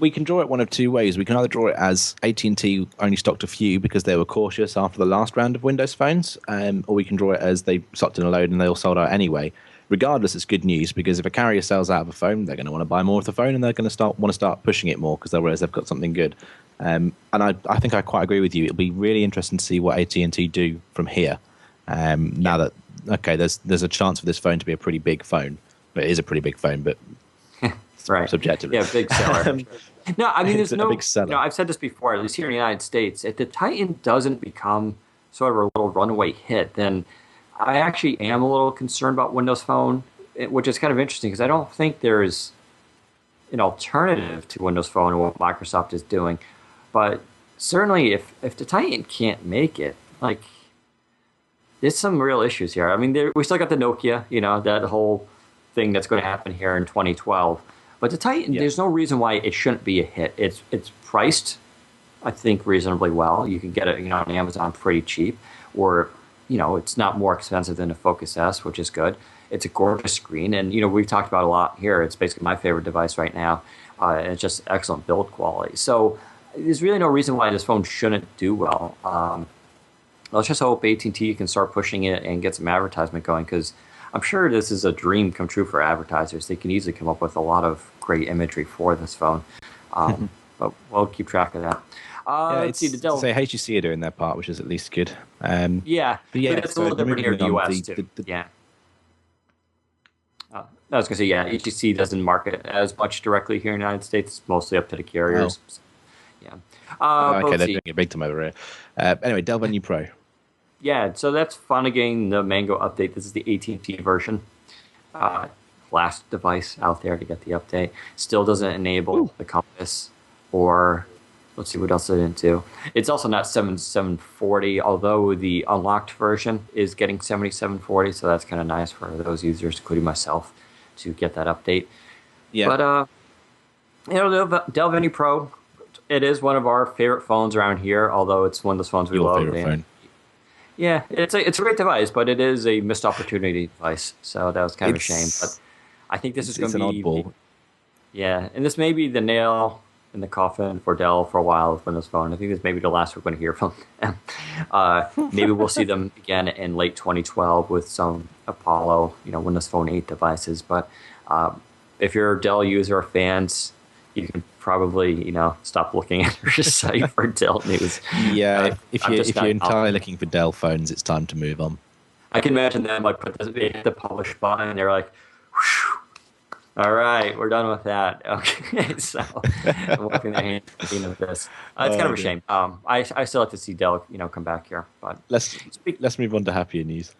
We can draw it one of two ways. We can either draw it as AT&T only stocked a few because they were cautious after the last round of Windows phones, or we can draw it as they stocked in a load and they all sold out anyway. Regardless, it's good news, because if a carrier sells out of a phone, they're going to want to buy more of the phone, and they're going to want to start pushing it more because they realize they've got something good. And I think I quite agree with you. It'll be really interesting to see what AT&T do from here. Now that there's a chance for this phone to be a pretty big phone. It is a pretty big phone, but right, subjectively, yeah, big seller. No, I mean, there's no big seller. I've said this before, at least here in the United States. If the Titan doesn't become sort of a little runaway hit, then I actually am a little concerned about Windows Phone, which is kind of interesting because I don't think there's an alternative to Windows Phone and what Microsoft is doing. But certainly if the Titan can't make it, there's some real issues here. I mean, we still got the Nokia, that whole thing that's going to happen here in 2012. But the Titan, There's no reason why it shouldn't be a hit. It's priced, I think, reasonably well. You can get it, on Amazon pretty cheap, or it's not more expensive than a Focus S, which is good. It's a gorgeous screen, and we've talked about it a lot here. It's basically my favorite device right now, and it's just excellent build quality. So there's really no reason why this phone shouldn't do well. Let's just hope AT&T can start pushing it and get some advertisement going, because I'm sure this is a dream come true for advertisers. They can easily come up with a lot of great imagery for this phone, but we'll keep track of that. Let's see. HTC are doing their part, which is at least good. But it's a little different here in the US too. I was going to say, HTC doesn't market as much directly here in the United States. It's mostly up to the carriers. Okay, they're doing it big time over here. Anyway, Dell Venue Pro. Yeah, so that's finally getting the Mango update. This is the AT&T version. Last device out there to get the update. Still doesn't enable the compass, or let's see what else it didn't do. It's also not 7740, although the unlocked version is getting 7740, so that's kind of nice for those users, including myself, to get that update. Yeah. But Dell Venue Pro, it is one of our favorite phones around here, although it's one of those phones we love. Favorite phone. Yeah, it's a great device, but it is a missed opportunity device, so that was kind of a shame. But I think this is going to be an oddball. Yeah, and this may be the nail in the coffin for Dell for a while with Windows Phone. I think this may be the last we're going to hear from them. Maybe we'll see them again in late 2012 with some Apollo, Windows Phone 8 devices. But if you're a Dell user or fans, you can probably, stop looking at your site for Dell news. Yeah, if you're entirely looking for Dell phones, it's time to move on. I can imagine them hit the publish button and they're like, whoosh, All right, we're done with that. Okay, so I'm wiping their hands with this. It's kind of a shame. I still like to see Dell, come back here. But let's move on to happier news.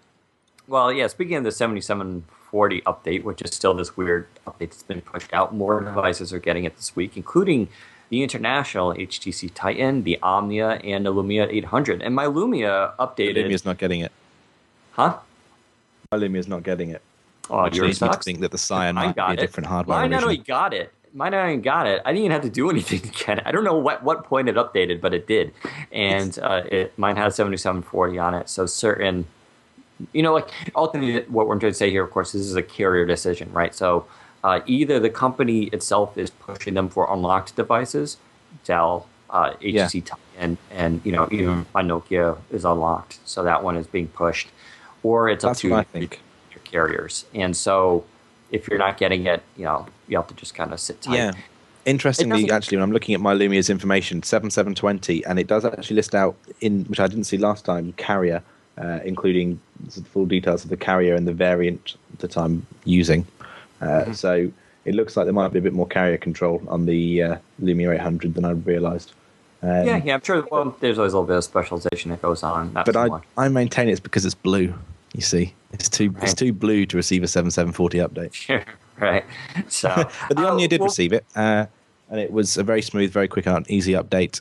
Well, yeah. Speaking of the 7740 update, which is still this weird update that's been pushed out, more devices are getting it this week, including the international HTC Titan, the Omnia, and the Lumia 800. And my Lumia updated. The Lumia's not getting it. Huh? My Lumia's not getting it. Oh, which leads me to think that the Cyan might be a different hardware. Mine not only got it. Mine not only got it. I didn't even have to do anything to get it. I don't know what point it updated, but it did. And mine has 7740 on it. So certain, ultimately what we're trying to say here, of course, this is a carrier decision, right? So either the company itself is pushing them for unlocked devices, Dell, HTC Titan, and even my Nokia is unlocked. So that one is being pushed. Or it's up to your carriers. And so if you're not getting it, you have to just kind of sit tight. Yeah. Interestingly, actually, when I'm looking at my Lumia's information, 7720, and it does actually list out, which I didn't see last time, carrier, including the full details of the carrier and the variant that I'm using. So it looks like there might be a bit more carrier control on the Lumia 800 than I realised. Yeah, I'm sure there's always a little bit of specialization that goes on. But I maintain it's because it's blue. You see, it's too blue to receive a 7740 update. Sure, right. So, but the Omnia did receive it, and it was a very smooth, very quick, easy update.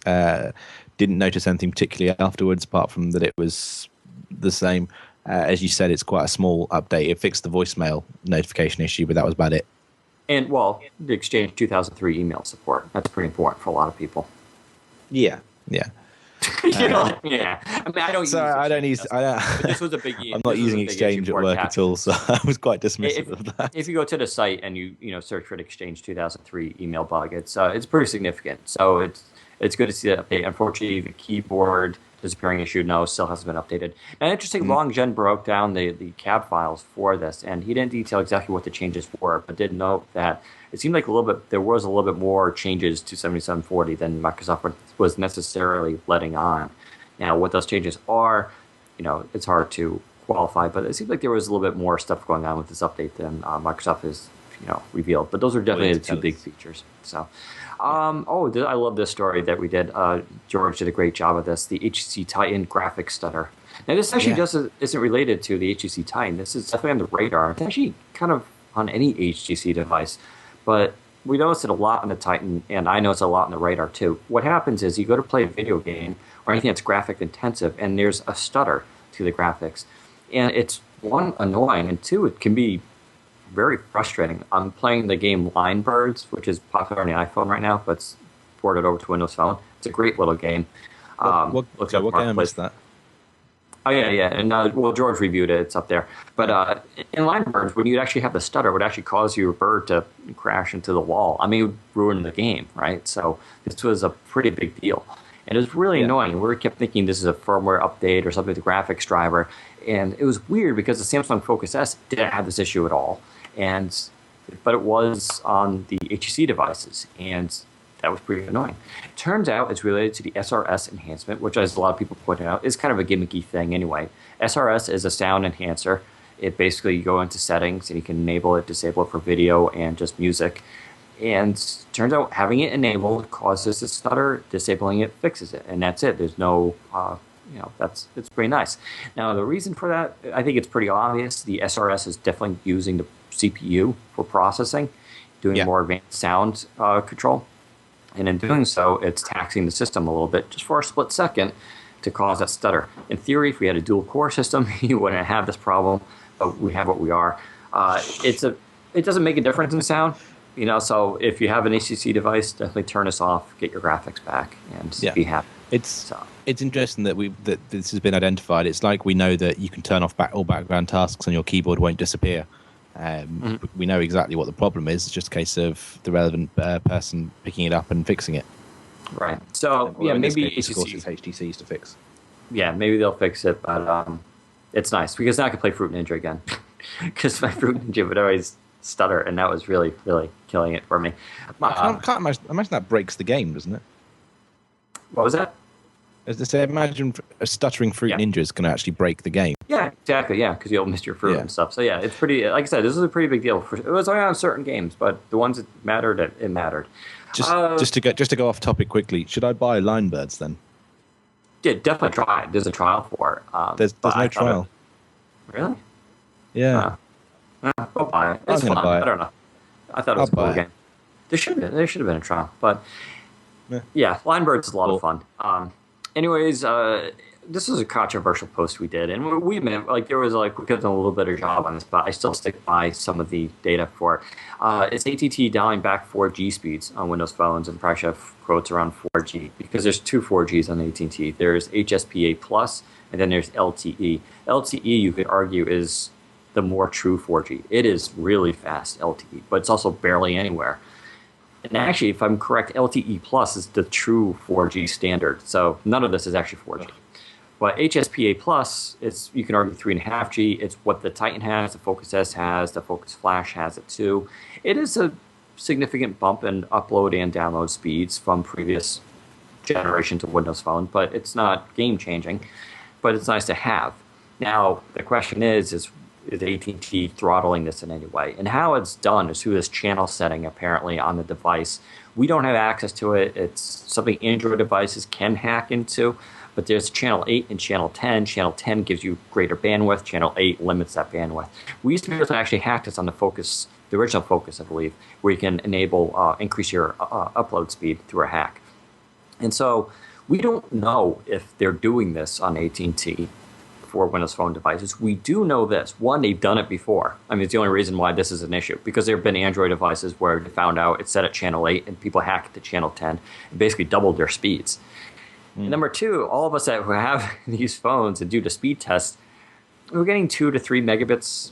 Didn't notice anything particularly afterwards, apart from that it was the same. As you said, it's quite a small update. It fixed the voicemail notification issue, but that was about it. And the Exchange 2003 email support. That's pretty important for a lot of people. Yeah. Yeah. I mean, I don't. So I don't use. This was a big. I'm not using Exchange at work at all, so I was quite dismissive of that. If you go to the site and you search for the Exchange 2003 email bug, it's pretty significant. So it's good to see that update. Unfortunately, the keyboard disappearing issue still hasn't been updated. And interesting, Long Jen broke down the cab files for this, and he didn't detail exactly what the changes were, but did note that it seemed like there was a little bit more changes to 7740 than Microsoft was necessarily letting on. Now, what those changes are, it's hard to qualify, but it seems like there was a little bit more stuff going on with this update than Microsoft has, revealed. But those are definitely the two big features. So, I love this story that we did. George did a great job of this. The HTC Titan graphics stutter. Now, this actually isn't related to the HTC Titan. This is definitely on the radar. It's actually kind of on any HTC device. But we notice it a lot on the Titan, and I notice it a lot on the radar too. What happens is you go to play a video game or anything that's graphic intensive, and there's a stutter to the graphics. And it's, one, annoying, and two, it can be very frustrating. I'm playing the game Line Birds, which is popular on the iPhone right now, but it's ported over to Windows Phone. It's a great little game. What game is that? Oh, yeah. And George reviewed it. It's up there. But in Line Birds, when you actually have the stutter, it would actually cause your bird to crash into the wall. I mean, it would ruin the game, right? So this was a pretty big deal. And it was really annoying. We kept thinking this is a firmware update or something with the graphics driver. And it was weird because the Samsung Focus S didn't have this issue at all. But it was on the HTC devices. And that was pretty annoying. It turns out it's related to the SRS enhancement, which, as a lot of people pointed out, is kind of a gimmicky thing anyway. SRS is a sound enhancer. It basically, you go into settings and you can enable it, disable it for video and just music. And it turns out having it enabled causes a stutter, disabling it fixes it. And that's it. There's no, it's pretty nice. Now, the reason for that, I think it's pretty obvious. The SRS is definitely using the CPU for processing, doing more advanced sound control. And in doing so, it's taxing the system a little bit just for a split second to cause that stutter. In theory, if we had a dual-core system, you wouldn't have this problem, but we have what we are. It doesn't make a difference in sound, so if you have an HTC device, definitely turn this off, get your graphics back, and be happy. It's interesting that this has been identified. It's like we know that you can turn off all background tasks and your keyboard won't disappear. We know exactly what the problem is. It's just a case of the relevant person picking it up and fixing it. Right. So maybe it's HTC's to fix. Yeah, maybe they'll fix it, but it's nice because now I can play Fruit Ninja again. Because my Fruit Ninja would always stutter, and that was really, really killing it for me. I can't imagine that breaks the game, doesn't it? What was that? As I say, imagine a stuttering Fruit Ninja is going to actually break the game. Yeah, Exactly, yeah, because you'll miss your fruit and stuff. So yeah, it's pretty. Like I said, this is a pretty big deal. It was only on certain games, but the ones that mattered, it mattered. Just to go off topic quickly, should I buy Line Birds then? Yeah, definitely try it. There's a trial for it. There's no trial. Really? Yeah. I'll buy it. It's fun. I don't know. I thought it was a cool game. There should have been a trial, but yeah, Line Birds is a lot of fun. Anyways, this was a controversial post we did, and we admit, like, there was, like, we could have done a little better job on this, but I still stick by some of the data for it. It's AT&T dialing back 4G speeds on Windows phones, and probably should have quotes around 4G, because there's two 4Gs on AT&T. There's HSPA Plus, and then there's LTE. LTE, you could argue, is the more true 4G. It is really fast, LTE, but it's also barely anywhere. And actually, if I'm correct, LTE Plus is the true 4G standard, so none of this is actually 4G. But HSPA Plus, you can argue 3.5G. It's what the Titan has, the Focus S has, the Focus Flash has it too. It is a significant bump in upload and download speeds from previous generations of Windows Phone, but it's not game-changing. But it's nice to have. Now, the question is AT&T throttling this in any way? And how it's done is through this channel setting, apparently, on the device. We don't have access to it. It's something Android devices can hack into. But there's channel 8 and channel 10. Channel 10 gives you greater bandwidth. Channel 8 limits that bandwidth. We used to be able to actually hack this on the Focus, the original Focus, I believe, where you can enable increase your upload speed through a hack. And so we don't know if they're doing this on AT&T for Windows Phone devices. We do know this. One, they've done it before. I mean, it's the only reason why this is an issue, because there have been Android devices where they found out it's set at channel 8 and people hacked to channel 10 and basically doubled their speeds. And number two, all of us that have these phones and do the speed test, we're getting 2 to 3 megabits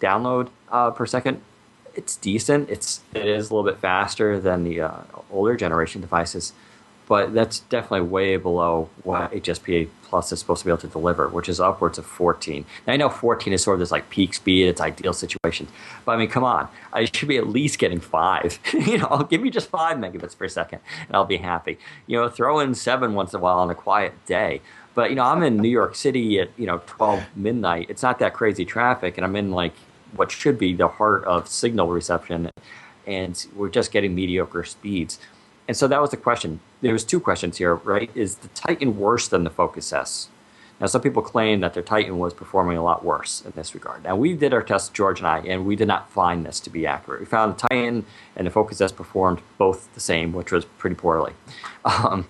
download per second. It's decent. It is a little bit faster than the older generation devices, but that's definitely way below what HSPA Plus is supposed to be able to deliver, which is upwards of 14. Now, I know 14 is sort of this like peak speed, it's ideal situation, but I mean, come on, I should be at least getting 5. Give me just 5 megabits per second, and I'll be happy. Throw in 7 once in a while on a quiet day. But I'm in New York City at 12 midnight. It's not that crazy traffic, and I'm in like what should be the heart of signal reception, and we're just getting mediocre speeds. And so that was the question. There was 2 questions here, right? Is the Titan worse than the Focus S? Now, some people claim that their Titan was performing a lot worse in this regard. Now, we did our test, George and I, and we did not find this to be accurate. We found the Titan and the Focus S performed both the same, which was pretty poorly. And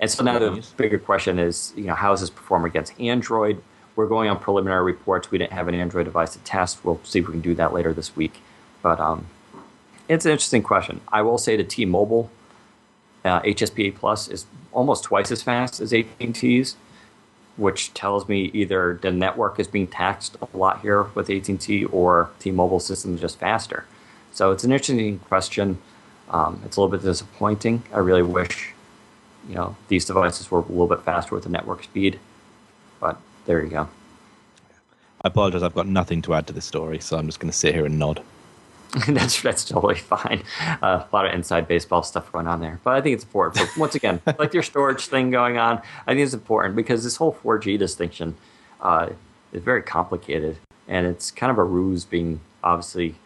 so now the bigger question is, how does this perform against Android? We're going on preliminary reports. We didn't have an Android device to test. We'll see if we can do that later this week. But it's an interesting question. I will say the T-Mobile HSPA Plus is almost twice as fast as AT&T's, which tells me either the network is being taxed a lot here with AT&T or T-Mobile system is just faster. So it's an interesting question. It's a little bit disappointing. I really wish, these devices were a little bit faster with the network speed, but there you go. I apologize. I've got nothing to add to this story, so I'm just going to sit here and nod. That's totally fine. A lot of inside baseball stuff going on there. But I think it's important. But once again, like your storage thing going on, I think it's important because this whole 4G distinction is very complicated. And it's kind of a ruse being obviously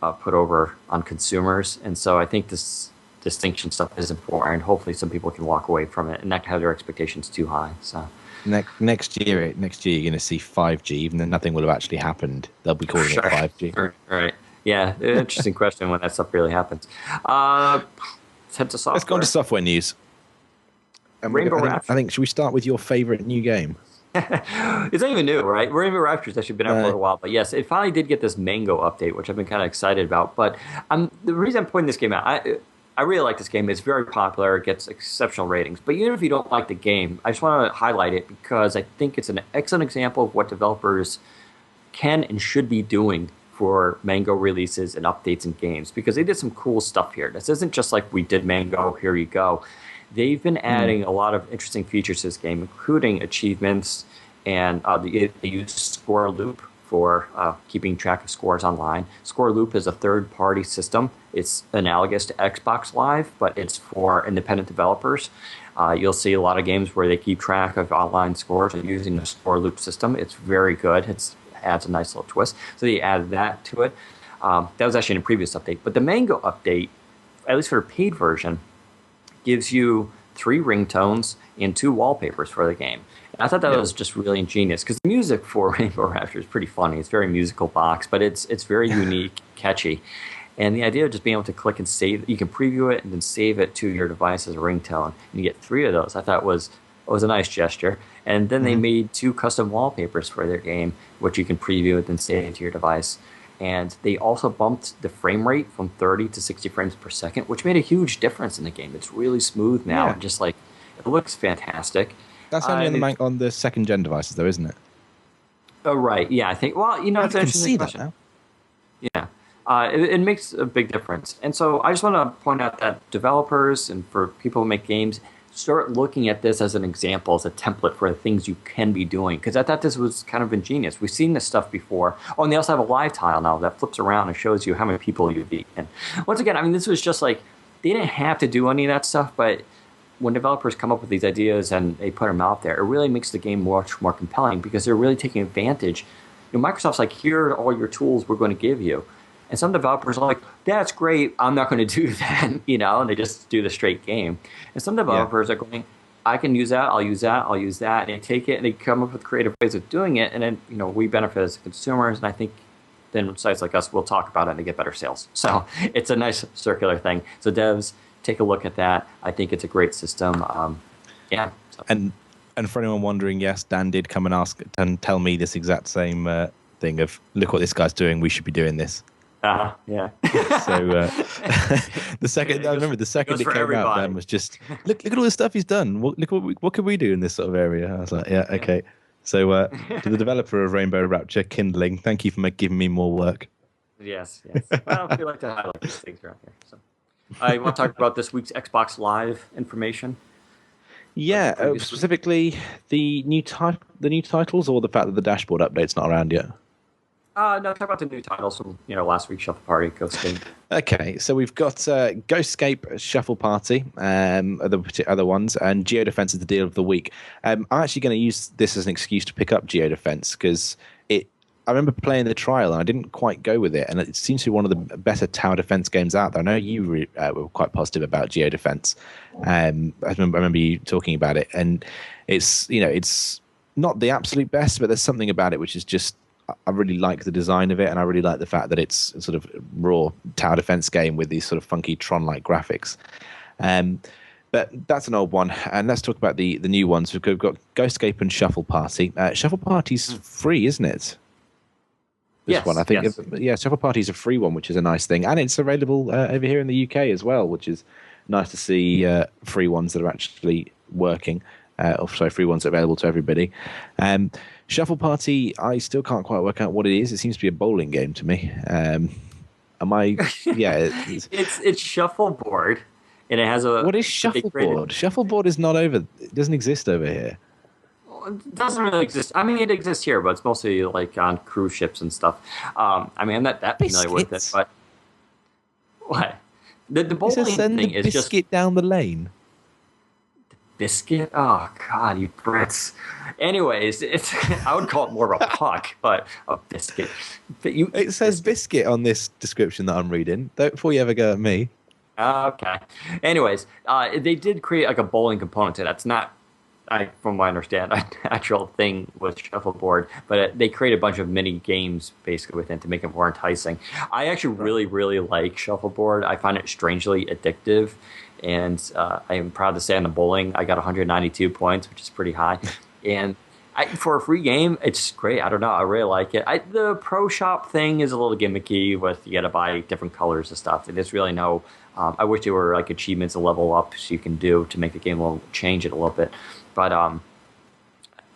put over on consumers. And so I think this distinction stuff is important. Hopefully some people can walk away from it and not have their expectations too high. So Next year, you're going to see 5G, even though nothing will have actually happened. They'll be calling it 5G. Right. Yeah, interesting question when that stuff really happens. Let's head to software. Let's go on to software news. Rainbow Raptors. I think, should we start with your favorite new game? It's not even new, right? Rainbow Raptors actually been out for a while, but yes, it finally did get this Mango update, which I've been kind of excited about. But the reason I'm pointing this game out, I really like this game. It's very popular. It gets exceptional ratings. But even if you don't like the game, I just want to highlight it because I think it's an excellent example of what developers can and should be doing for Mango releases and updates in games, because they did some cool stuff here. This isn't just like we did Mango, here you go. They've been adding a lot of interesting features to this game, including achievements, and they use Score Loop for keeping track of scores online. Score Loop is a third-party system It's analogous to Xbox Live, but it's for independent developers. You'll see a lot of games where they keep track of online scores using a score loop system. It's very good. It adds a nice little twist. So they added that to it. That was actually in a previous update. But the Mango update, at least for the paid version, gives you 3 ringtones and 2 wallpapers for the game. And I thought that was just really ingenious because the music for Rainbow Rapture is pretty funny. It's very musical box, but it's very unique, catchy. And the idea of just being able to click and save, you can preview it and then save it to your device as a ringtone. And you get 3 of those. I thought was a nice gesture. And then they made 2 custom wallpapers for their game, which you can preview and then save it to your device. And they also bumped the frame rate from 30 to 60 frames per second, which made a huge difference in the game. It's really smooth now. Yeah. Just like, it looks fantastic. That's only on the second gen devices, though, isn't it? Oh, right. Yeah, I think. Well, it's an interesting question. Yeah. It makes a big difference. And so I just want to point out that developers and for people who make games, start looking at this as an example, as a template for the things you can be doing. Because I thought this was kind of ingenious. We've seen this stuff before. Oh, and they also have a live tile now that flips around and shows you how many people you beat. And once again, I mean, this was just like, they didn't have to do any of that stuff, but when developers come up with these ideas and they put them out there, it really makes the game much more compelling because they're really taking advantage. Microsoft's like, here are all your tools we're going to give you. And some developers are like, that's great, I'm not going to do that, and they just do the straight game. And some developers are going, I can use that, I'll use that, I'll use that. And they take it and they come up with creative ways of doing it. And then, we benefit as consumers. And I think then sites like us will talk about it and they get better sales. So it's a nice circular thing. So devs, take a look at that. I think it's a great system. So. And for anyone wondering, yes, Dan did come and ask and tell me this exact same thing of, look what this guy's doing, we should be doing this. Yeah. So the second it came out, Dan was just look at all the stuff he's done. Look what can we do in this sort of area? I was like, yeah, okay. So to the developer of Rainbow Rapture, Kindling, thank you for giving me more work. Yes. Well, we like to highlight these things around here. So I want to talk about this week's Xbox Live information. Yeah, specifically the new titles, or the fact that the dashboard update's not around yet. No, talk about the new titles from last week's Shuffle Party, Ghostscape. Okay, so we've got Ghostscape, Shuffle Party, other ones, and Geodefense is the deal of the week. I'm actually going to use this as an excuse to pick up Geodefense because I remember playing the trial and I didn't quite go with it, and it seems to be one of the better tower defense games out there. I know you were quite positive about Geodefense. I remember you talking about it, and it's not the absolute best, but there's something about it which is just. I really like the design of it, and I really like the fact that it's a sort of raw tower defense game with these sort of funky Tron-like graphics. But that's an old one, and let's talk about the new ones. We've got Ghostscape and Shuffle Party. Shuffle Party's free, isn't it? This one, I think. Yes. Yeah, Shuffle Party's a free one, which is a nice thing, and it's available over here in the UK as well, which is nice to see free ones that are actually working. Free ones available to everybody. Shuffle Party, I still can't quite work out what it is. It seems to be a bowling game to me. Am I? Yeah, it's shuffleboard, and it has a. What is shuffleboard? Shuffleboard is not over. It doesn't exist over here. It doesn't really exist. I mean, it exists here, but it's mostly like on cruise ships and stuff. I'm not that familiar with it, but what? The bowling thing is just biscuit down the lane. Biscuit? Oh God, you Brits. Anyways, I would call it more of a puck, but a biscuit. It says biscuit on this description that I'm reading. Before you ever go at me. Okay. Anyways, they did create like a bowling component to it. That's not, from what I understand, an actual thing with shuffleboard, but they create a bunch of mini games basically within to make it more enticing. I actually really, really like shuffleboard. I find it strangely addictive. And I am proud to say on the bowling, I got 192 points, which is pretty high. And for a free game, it's great. I don't know. I really like it. The Pro Shop thing is a little gimmicky with you got to buy different colors and stuff. There's really no... I wish there were like achievements to level up so you can do to make the game change it a little bit. But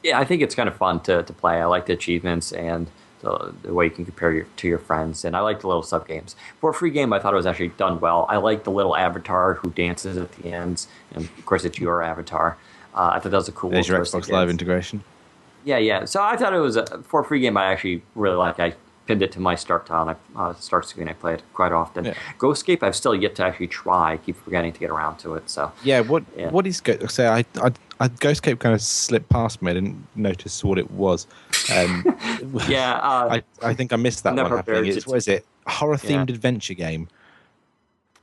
yeah, I think it's kind of fun to play. I like the achievements and the way you can compare to your friends, and I like the little sub games. For a free game, I thought it was actually done well. I like the little avatar who dances at the end, and of course it's your avatar. I thought that was a cool. There's your Xbox Live integration. Yeah. So I thought it was for a free game. I actually really like. I pinned it to my start tile, and start screen. I play it quite often. Yeah. Ghostescape, I've still yet to actually try. I keep forgetting to get around to it. So what is Ghostescape kind of slipped past me. I didn't notice what it was. I think I missed that one happening. What is it? A horror-themed adventure game.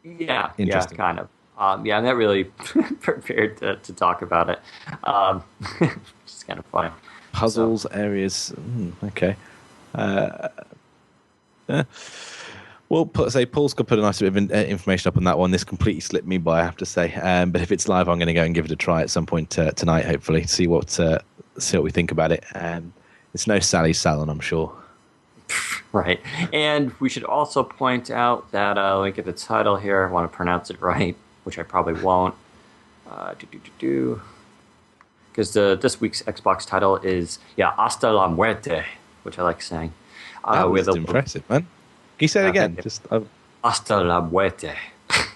Yeah, kind of. I'm not really prepared to talk about it. It's kind of funny. Puzzles, areas. Okay. Well, Paul's got put a nice bit of information up on that one. This completely slipped me by, I have to say. But if it's live, I'm going to go and give it a try at some point tonight, hopefully, see what we think about it. It's no Sally's Salon, I'm sure. Right. And we should also point out that, link at the title here, I want to pronounce it right, which I probably won't. Because this week's Xbox title is, Hasta la Muerte, which I like saying. That was impressive, man. Can you say it again? Hasta la Muerte.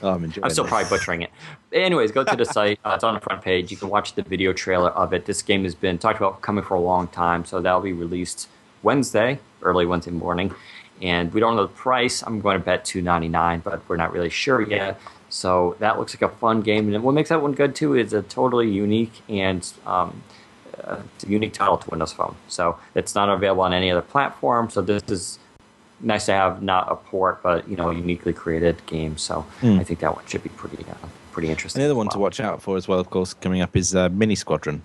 Oh, I'm enjoying I'm still probably butchering it. Anyways, go to the site. It's on the front page. You can watch the video trailer of it. This game has been talked about coming for a long time, so that'll be released early Wednesday morning. And we don't know the price. I'm going to bet $2.99, but we're not really sure yet. So that looks like a fun game. And what makes that one good, too, is a totally unique and it's a unique title to Windows Phone. So it's not available on any other platform. So this is nice to have, not a port, but a uniquely created game. So I think that one should be pretty interesting. Another one to watch out for as well, of course, coming up is Mini Squadron.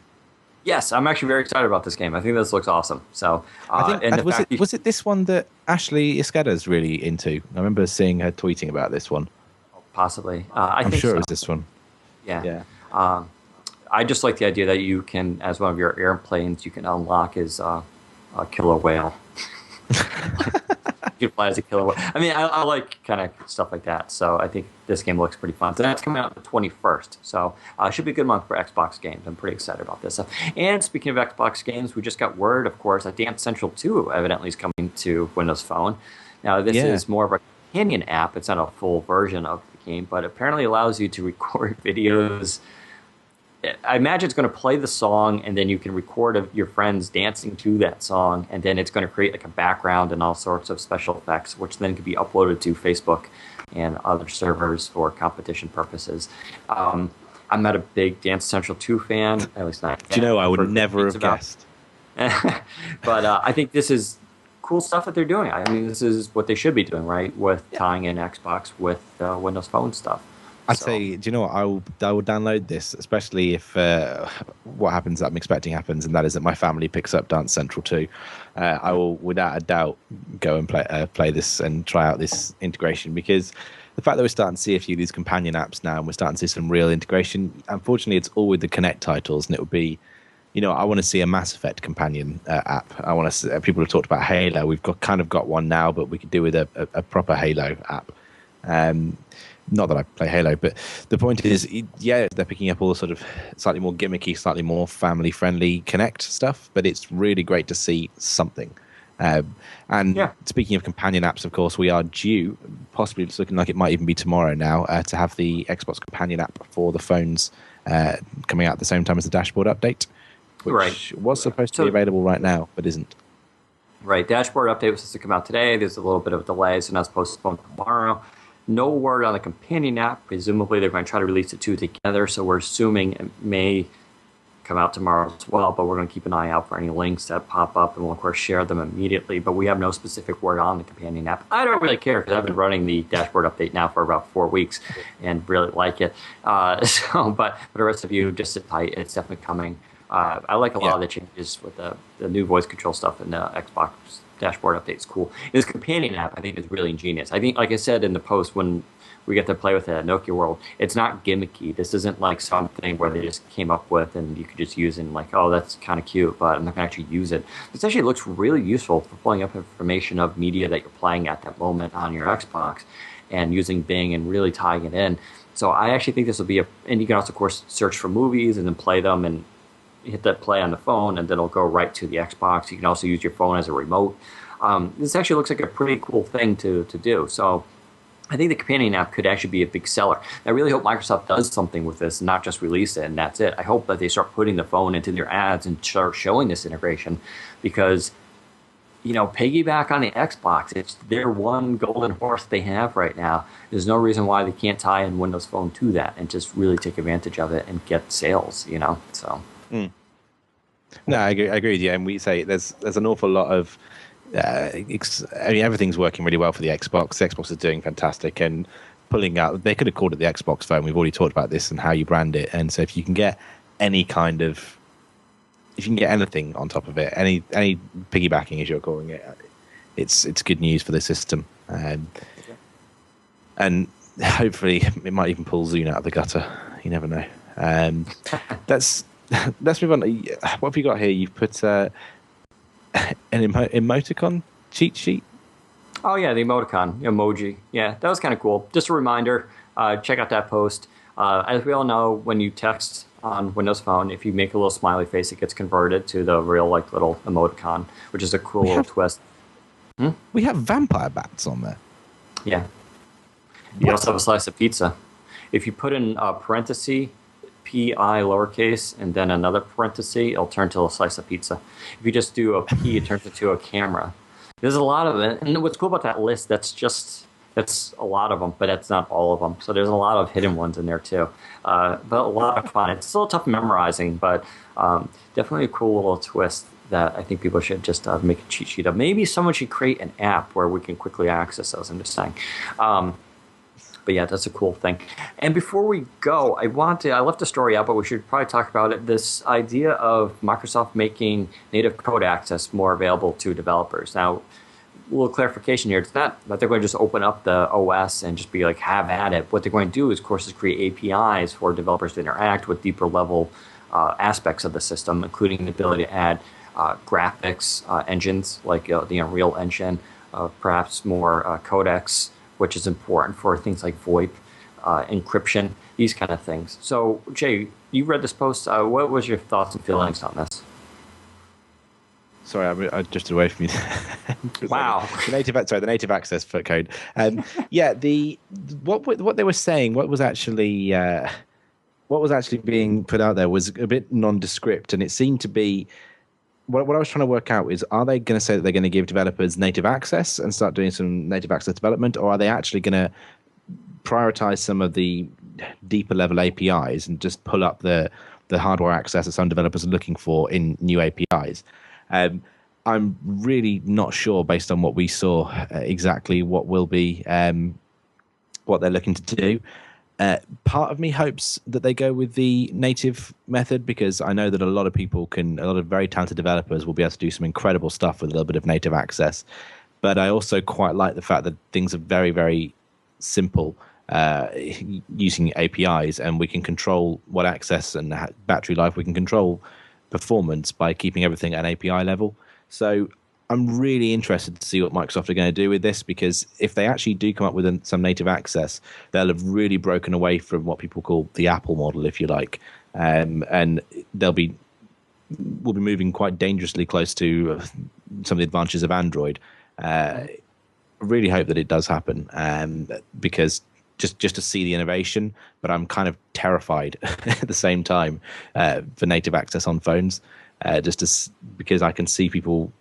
Yes, I'm actually very excited about this game. I think this looks awesome. So, was it this one that Ashley Iscada's really into? I remember seeing her tweeting about this one. Possibly. I'm sure it was this one. Yeah. I just like the idea that you can, as one of your airplanes, you can unlock as a killer whale. You can fly as a killer whale. I mean, I like kind of stuff like that. So I think this game looks pretty fun. So that's coming out the 21st. So it should be a good month for Xbox games. I'm pretty excited about this. And speaking of Xbox games, we just got word, of course, that Dance Central 2 evidently is coming to Windows Phone. Now, this is more of a companion app. It's not a full version of the game, but apparently allows you to record videos. I imagine it's going to play the song, and then you can record your friends dancing to that song, and then it's going to create like a background and all sorts of special effects, which then can be uploaded to Facebook and other servers for competition purposes. I'm not a big Dance Central 2 fan, at least not. Do you know, I would never have guessed. But I think this is cool stuff that they're doing. I mean, this is what they should be doing, right, with tying in Xbox with Windows Phone stuff. I'd say, do you know what? I will download this, especially if what happens that I'm expecting happens, and that is that my family picks up Dance Central 2. I will, without a doubt, go and play this and try out this integration, because the fact that we're starting to see a few of these companion apps now, and we're starting to see some real integration, unfortunately, it's all with the Connect titles, and it would be, I want to see a Mass Effect companion app. I want to see, people have talked about Halo. We've got one now, but we could do with a proper Halo app. Not that I play Halo, but the point is, they're picking up all the sort of slightly more gimmicky, slightly more family-friendly Connect stuff, but it's really great to see something. Speaking of companion apps, of course, we are due, possibly it's looking like it might even be tomorrow now, to have the Xbox companion app for the phones coming out at the same time as the dashboard update, which was supposed to be available right now, but isn't. Right, dashboard update was supposed to come out today. There's a little bit of a delay, so now it's postponed tomorrow. No word on the companion app. Presumably, they're going to try to release the two together, so we're assuming it may come out tomorrow as well, but we're going to keep an eye out for any links that pop up, and we'll, of course, share them immediately, but we have no specific word on the companion app. I don't really care, because I've been running the dashboard update now for about 4 weeks and really like it. But for the rest of you, just sit tight. It's definitely coming. I like a lot of the changes with the new voice control stuff in the Xbox dashboard update. Is cool. This companion app, I think, is really ingenious. I think, like I said in the post, when we get to play with it at Nokia World, it's not gimmicky. This isn't like something where they just came up with and you could just use it and like, oh, that's kind of cute, but I'm not going to actually use it. This actually looks really useful for pulling up information of media that you're playing at that moment on your Xbox and using Bing and really tying it in. So I actually think this will be and you can also, of course, search for movies and then play them and hit that play on the phone, and then it'll go right to the Xbox. You can also use your phone as a remote. This actually looks like a pretty cool thing to do. So I think the companion app could actually be a big seller. I really hope Microsoft does something with this, not just release it and that's it. I hope that they start putting the phone into their ads and start showing this integration, because piggyback on the Xbox. It's their one golden horse they have right now. There's no reason why they can't tie in Windows Phone to that and just really take advantage of it and get sales, so. No, I agree with you. And we say there's an awful lot of, everything's working really well for the Xbox. The Xbox is doing fantastic and pulling out. They could have called it the Xbox phone. We've already talked about this and how you brand it. And so if you can get any kind of, if you can get anything on top of it, any piggybacking as you're calling it, it's good news for the system. And hopefully it might even pull Zune out of the gutter. You never know. Let's move on. What have you got here? You've put an emoticon cheat sheet. Oh yeah, the emoji. Yeah, that was kind of cool. Just a reminder. Check out that post. As we all know, when you text on Windows Phone, if you make a little smiley face, it gets converted to the real little emoticon, which is a cool little twist. We have vampire bats on there. Yeah. You also have a slice of pizza. If you put in a parenthesis, P-I lowercase, and then another parenthesis, it'll turn to a slice of pizza. If you just do a P, it turns into a camera. There's a lot of it. And what's cool about that list, that's a lot of them, but that's not all of them. So there's a lot of hidden ones in there too. But a lot of fun. It's still tough memorizing, but definitely a cool little twist that I think people should just make a cheat sheet of. Maybe someone should create an app where we can quickly access those, I'm just saying. But yeah, that's a cool thing. And before we go, I left the story out, but we should probably talk about it. This idea of Microsoft making native code access more available to developers. Now, a little clarification here. It's not that they're going to just open up the OS and just be like, have at it. What they're going to do is, of course, is create APIs for developers to interact with deeper level aspects of the system, including the ability to add graphics engines like the Unreal Engine, perhaps more codecs, which is important for things like VoIP, encryption, these kind of things. So, Jay, you read this post. What was your thoughts and feelings on this? Sorry, I just away from you. Wow. The native access for code. Yeah, what they were saying, what was actually being put out there was a bit nondescript, and it seemed to be. What I was trying to work out is, are they going to say that they're going to give developers native access and start doing some native access development, or are they actually going to prioritize some of the deeper level APIs and just pull up the hardware access that some developers are looking for in new APIs? I'm really not sure, based on what we saw, exactly what will be what they're looking to do. Part of me hopes that they go with the native method, because I know that a lot of very talented developers will be able to do some incredible stuff with a little bit of native access. But I also quite like the fact that things are very, very simple using APIs, and we can control what access and battery life. We can control performance by keeping everything at an API level. So I'm really interested to see what Microsoft are going to do with this, because if they actually do come up with some native access, they'll have really broken away from what people call the Apple model, if you like, and we'll be moving quite dangerously close to some of the advantages of Android. I really hope that it does happen, because just to see the innovation, but I'm kind of terrified at the same time for native access on phones, because I can see people.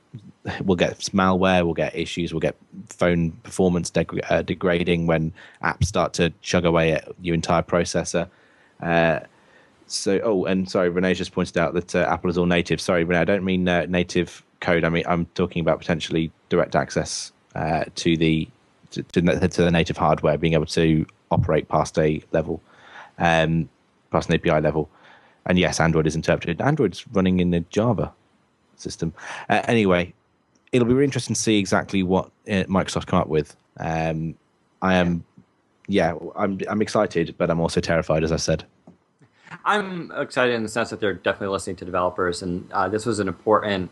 We'll get malware, we'll get issues, we'll get phone performance degrading when apps start to chug away at your entire processor. And sorry, Renee just pointed out that Apple is all native. Sorry, Renee, I don't mean native code. I mean, I'm talking about potentially direct access to the native hardware, being able to operate past a level, past an API level. And yes, Android is interpreted. Android's running in the Java system. Anyway, it'll be really interesting to see exactly what Microsoft come up with. I'm excited, but I'm also terrified, as I said. I'm excited in the sense that they're definitely listening to developers, and this was an important,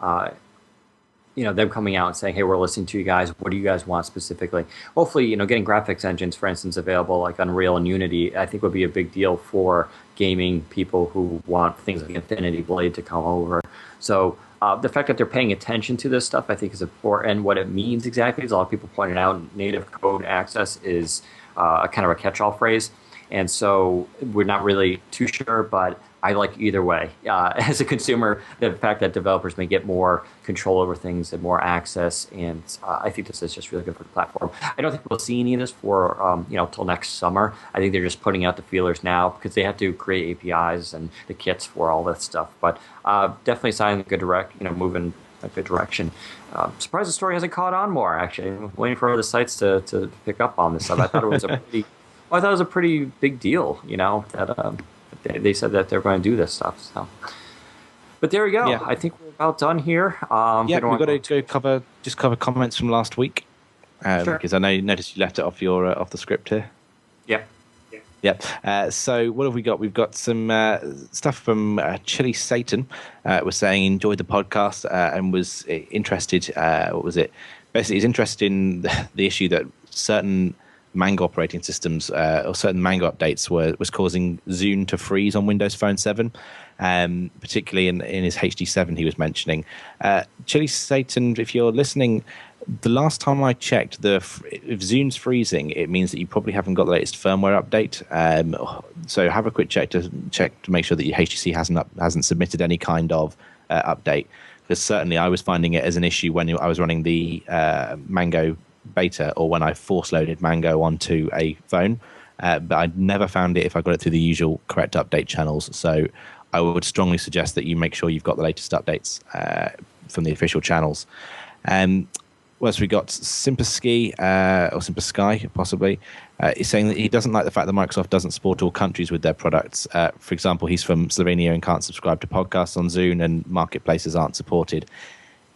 them coming out and saying, hey, we're listening to you guys. What do you guys want specifically? Hopefully, getting graphics engines, for instance, available like Unreal and Unity, I think would be a big deal for gaming people who want things like Infinity Blade to come over. So the fact that they're paying attention to this stuff, I think, is important. What it means exactly, as a lot of people pointed out, native code access is a kind of a catch-all phrase. And so we're not really too sure, but I like either way. As a consumer, the fact that developers may get more control over things and more access, and I think this is just really good for the platform. I don't think we'll see any of this for till next summer. I think they're just putting out the feelers now because they have to create APIs and the kits for all that stuff. But definitely signing a good moving a good direction. Surprised the story hasn't caught on more. Actually, I'm waiting for other sites to pick up on this stuff. I thought it was a pretty big deal. That. They said that they're going to do this stuff. So, but there we go. Yeah. I think we're about done here. We've got to go cover comments from last week sure. Because I noticed you left it off the script here. Yep. So what have we got? We've got some stuff from Chili Satan. Was saying enjoyed the podcast and was interested. What was it? Basically, he's interested in the issue that certain Mango operating systems or certain Mango updates was causing Zune to freeze on Windows Phone 7, particularly in his HD7 he was mentioning. Chili Satan, if you're listening, the last time I checked, if Zune's freezing, it means that you probably haven't got the latest firmware update. So have a quick check to make sure that your HTC hasn't submitted any kind of update, because certainly I was finding it as an issue when I was running the Mango beta or when I force loaded Mango onto a phone, but I never found it if I got it through the usual correct update channels. So I would strongly suggest that you make sure you've got the latest updates from the official channels. Whereas we got Simpersky or Simpersky possibly, is saying that he doesn't like the fact that Microsoft doesn't support all countries with their products. For example, he's from Slovenia and can't subscribe to podcasts on Zune, and marketplaces aren't supported.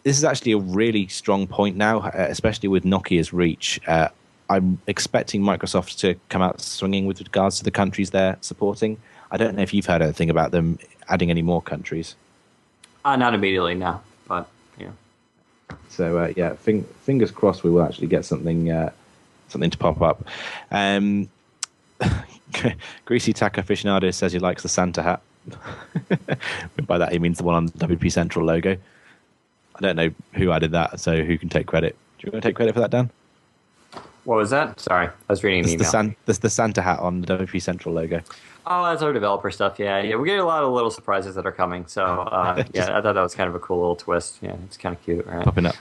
This is actually a really strong point now, especially with Nokia's reach. I'm expecting Microsoft to come out swinging with regards to the countries they're supporting. I don't know if you've heard anything about them adding any more countries. Not immediately, no. But yeah. So fingers crossed we will actually get something to pop up. Greasy Taco Aficionado says he likes the Santa hat. By that he means the one on the WPCentral logo. I don't know who added that, so who can take credit? Do you want to take credit for that, Dan? What was that? Sorry, I was reading an email. The Santa hat on the WPCentral logo. Oh, that's our developer stuff. Yeah. We get a lot of little surprises that are coming. So, I thought that was kind of a cool little twist. Yeah, it's kind of cute, right? Popping up.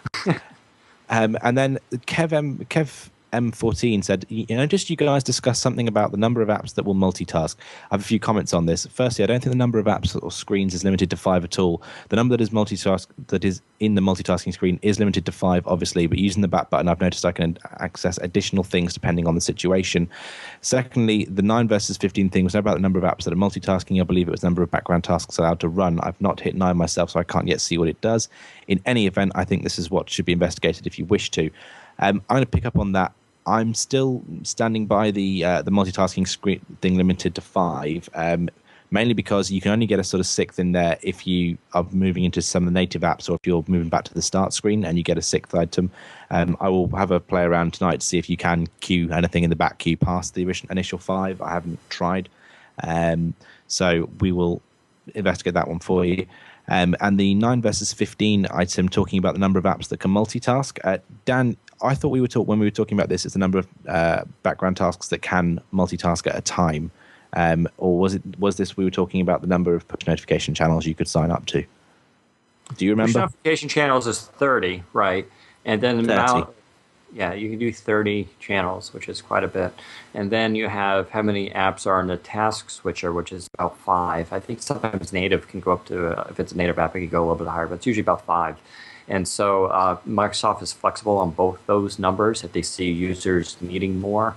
And then Kev M14 said, just you guys discuss something about the number of apps that will multitask. I have a few comments on this. Firstly, I don't think the number of apps or screens is limited to 5 at all. The number that is in the multitasking screen is limited to 5, obviously, but using the back button, I've noticed I can access additional things depending on the situation. Secondly, the 9 versus 15 thing was about the number of apps that are multitasking. I believe it was the number of background tasks allowed to run. I've not hit 9 myself, so I can't yet see what it does. In any event, I think this is what should be investigated if you wish to. I'm going to pick up on that. I'm still standing by the multitasking screen thing limited to 5, mainly because you can only get a sort of 6th in there if you are moving into some of the native apps, or if you're moving back to the start screen and you get a 6th item. I will have a play around tonight to see if you can queue anything in the back queue past the initial 5. I haven't tried, so we will investigate that one for you. And the 9 versus 15 item talking about the number of apps that can multitask. Dan, I thought when we were talking about this, it's the number of background tasks that can multitask at a time, or was this we were talking about the number of push notification channels you could sign up to? Do you remember? Push notification channels is 30, right? And then the amount, you can do 30 channels, which is quite a bit. And then you have how many apps are in the task switcher, which is about 5. I think sometimes native can go up to, if it's a native app, it can go a little bit higher, but it's usually about 5. And so Microsoft is flexible on both those numbers. If they see users needing more,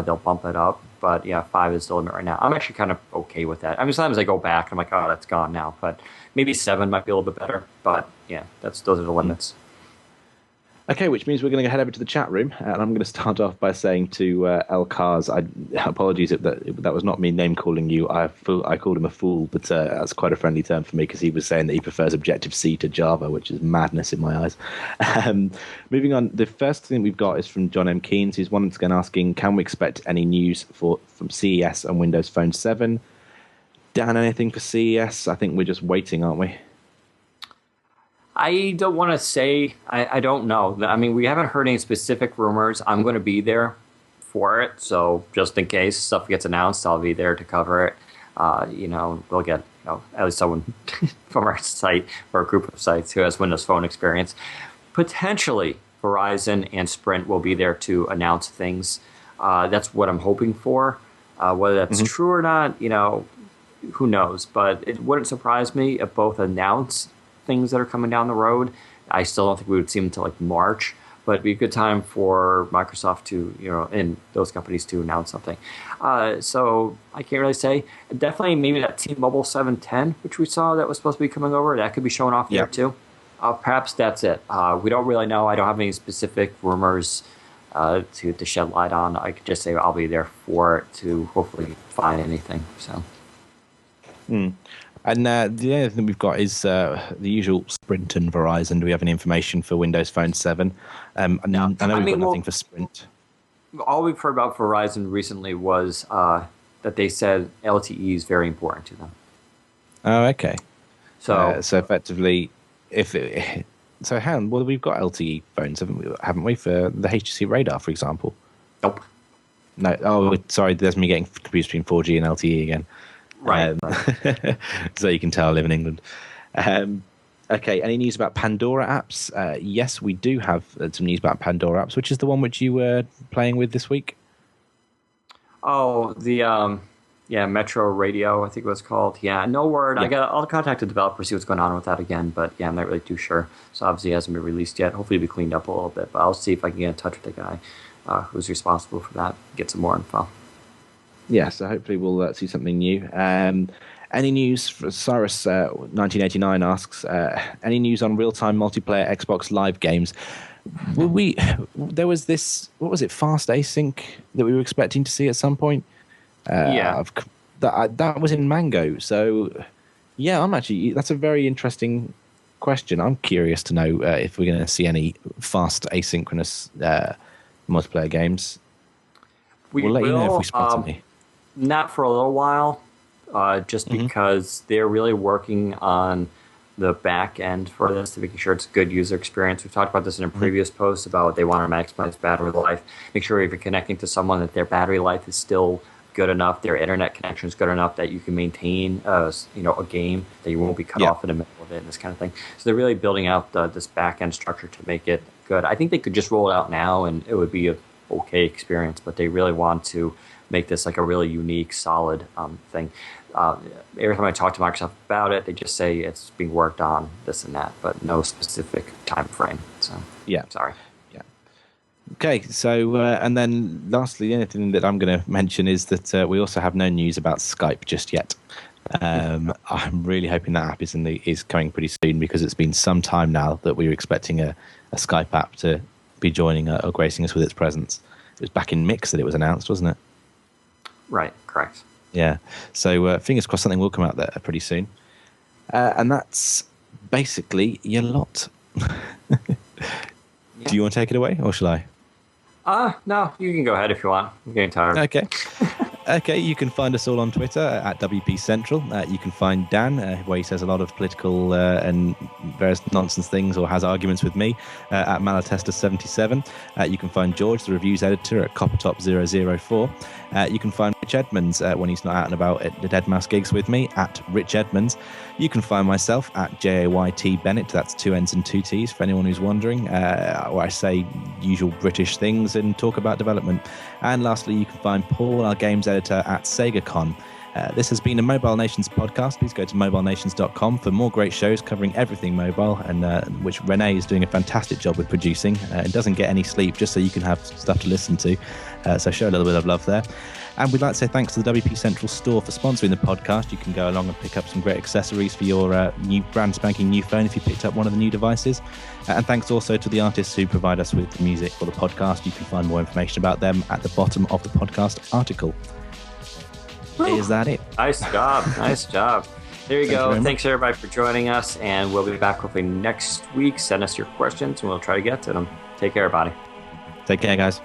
they'll bump it up. But 5 is the limit right now. I'm actually kind of okay with that. I mean, sometimes I go back and I'm like, oh, that's gone now. But maybe 7 might be a little bit better. But those are the limits. Okay, which means we're going to head over to the chat room, and I'm going to start off by saying to El Cars, apologies if that was not me name calling you. I called him a fool, but that's quite a friendly term for me because he was saying that he prefers Objective-C to Java, which is madness in my eyes. Moving on, the first thing we've got is from John M. Keynes, who's once again asking, can we expect any news from CES and Windows Phone 7? Dan, anything for CES? I think we're just waiting, aren't we? I don't want to say, I don't know. I mean, we haven't heard any specific rumors. I'm going to be there for it. So just in case stuff gets announced, I'll be there to cover it. We'll get at least someone from our site or a group of sites who has Windows Phone experience. Potentially, Verizon and Sprint will be there to announce things. That's what I'm hoping for. Whether that's true or not, who knows? But it wouldn't surprise me if both announce things that are coming down the road. I still don't think we would see them until like March, but it'd be a good time for Microsoft to, and those companies to announce something. So I can't really say. Definitely maybe that T-Mobile 710, which we saw that was supposed to be coming over, that could be showing off there too. Perhaps that's it. We don't really know. I don't have any specific rumors to shed light on. I could just say I'll be there for it to hopefully find anything. So. And the other thing we've got is the usual Sprint and Verizon. Do we have any information for Windows Phone 7? No. I know we've got nothing for Sprint. All we've heard about Verizon recently was that they said LTE is very important to them. Oh, okay. So effectively, well, we've got LTE phones, haven't we, for the HTC Radar, for example? Nope. No. Oh, sorry. There's me getting confused between 4G and LTE again. Right. So you can tell I live in England. Okay, any news about Pandora apps? Yes, we do have some news about Pandora apps, which is the one which you were playing with this week. Oh, the Metro Radio, I think it was called. Yeah, no word. Yeah. I'll contact the developer, see what's going on with that again, but I'm not really too sure. So obviously it hasn't been released yet. Hopefully it'll be cleaned up a little bit, but I'll see if I can get in touch with the guy who's responsible for that, get some more info. Yeah, so hopefully we'll see something new. Any news? Cyrus 1989 asks, any news on real-time multiplayer Xbox Live games? There was this, what was it, fast async that we were expecting to see at some point? That was in Mango. So, that's a very interesting question. I'm curious to know if we're going to see any fast asynchronous multiplayer games. We'll let you know if we spot something. Not for a little while, just because they're really working on the back end for this to making sure it's a good user experience. We've talked about this in a previous post about they want to maximize battery life. Make sure if you're connecting to someone that their battery life is still good enough, their internet connection is good enough that you can maintain a game, that you won't be cut off in the middle of it and this kind of thing. So they're really building out this back end structure to make it good. I think they could just roll it out now and it would be a okay experience, but they really want to make this like a really unique, solid thing. Every time I talk to Microsoft about it, they just say it's being worked on, this and that, but no specific time frame. So sorry. Yeah. Okay. So and then lastly, the only thing that I'm going to mention is that we also have no news about Skype just yet. I'm really hoping that app is coming pretty soon because it's been some time now that we were expecting a Skype app to be joining or gracing us with its presence. It was back in Mix that it was announced, wasn't it? Right, correct. Yeah, so fingers crossed something will come out there pretty soon. And that's basically your lot. Do you want to take it away, or shall I? No, you can go ahead if you want. I'm getting tired. Okay. Okay, you can find us all on Twitter at WPCentral. You can find Dan, where he says a lot of political and various nonsense things or has arguments with me, at Malatesta77. You can find George, the reviews editor, at Coppertop004. You can find Rich Edmonds when he's not out and about at the Deadmau5 gigs with me, at Rich Edmonds. You can find myself at JAYT Bennett, that's 2 N's and 2 T's for anyone who's wondering, where I say usual British things and talk about development. And lastly, you can find Paul, our games editor, at SegaCon. This has been a Mobile Nations podcast. Please go to mobilenations.com for more great shows covering everything mobile, and which Renee is doing a fantastic job with producing. It doesn't get any sleep just so you can have stuff to listen to. So show a little bit of love there. And we'd like to say thanks to the WP Central store for sponsoring the podcast. You can go along and pick up some great accessories for your new brand spanking new phone if you picked up one of the new devices. And thanks also to the artists who provide us with the music for the podcast. You can find more information about them at the bottom of the podcast article. Is that it? Nice job. Nice job. There you go. Thanks everybody for joining us, and we'll be back hopefully next week. Send us your questions and we'll try to get to them. Take care, everybody. Take care, guys.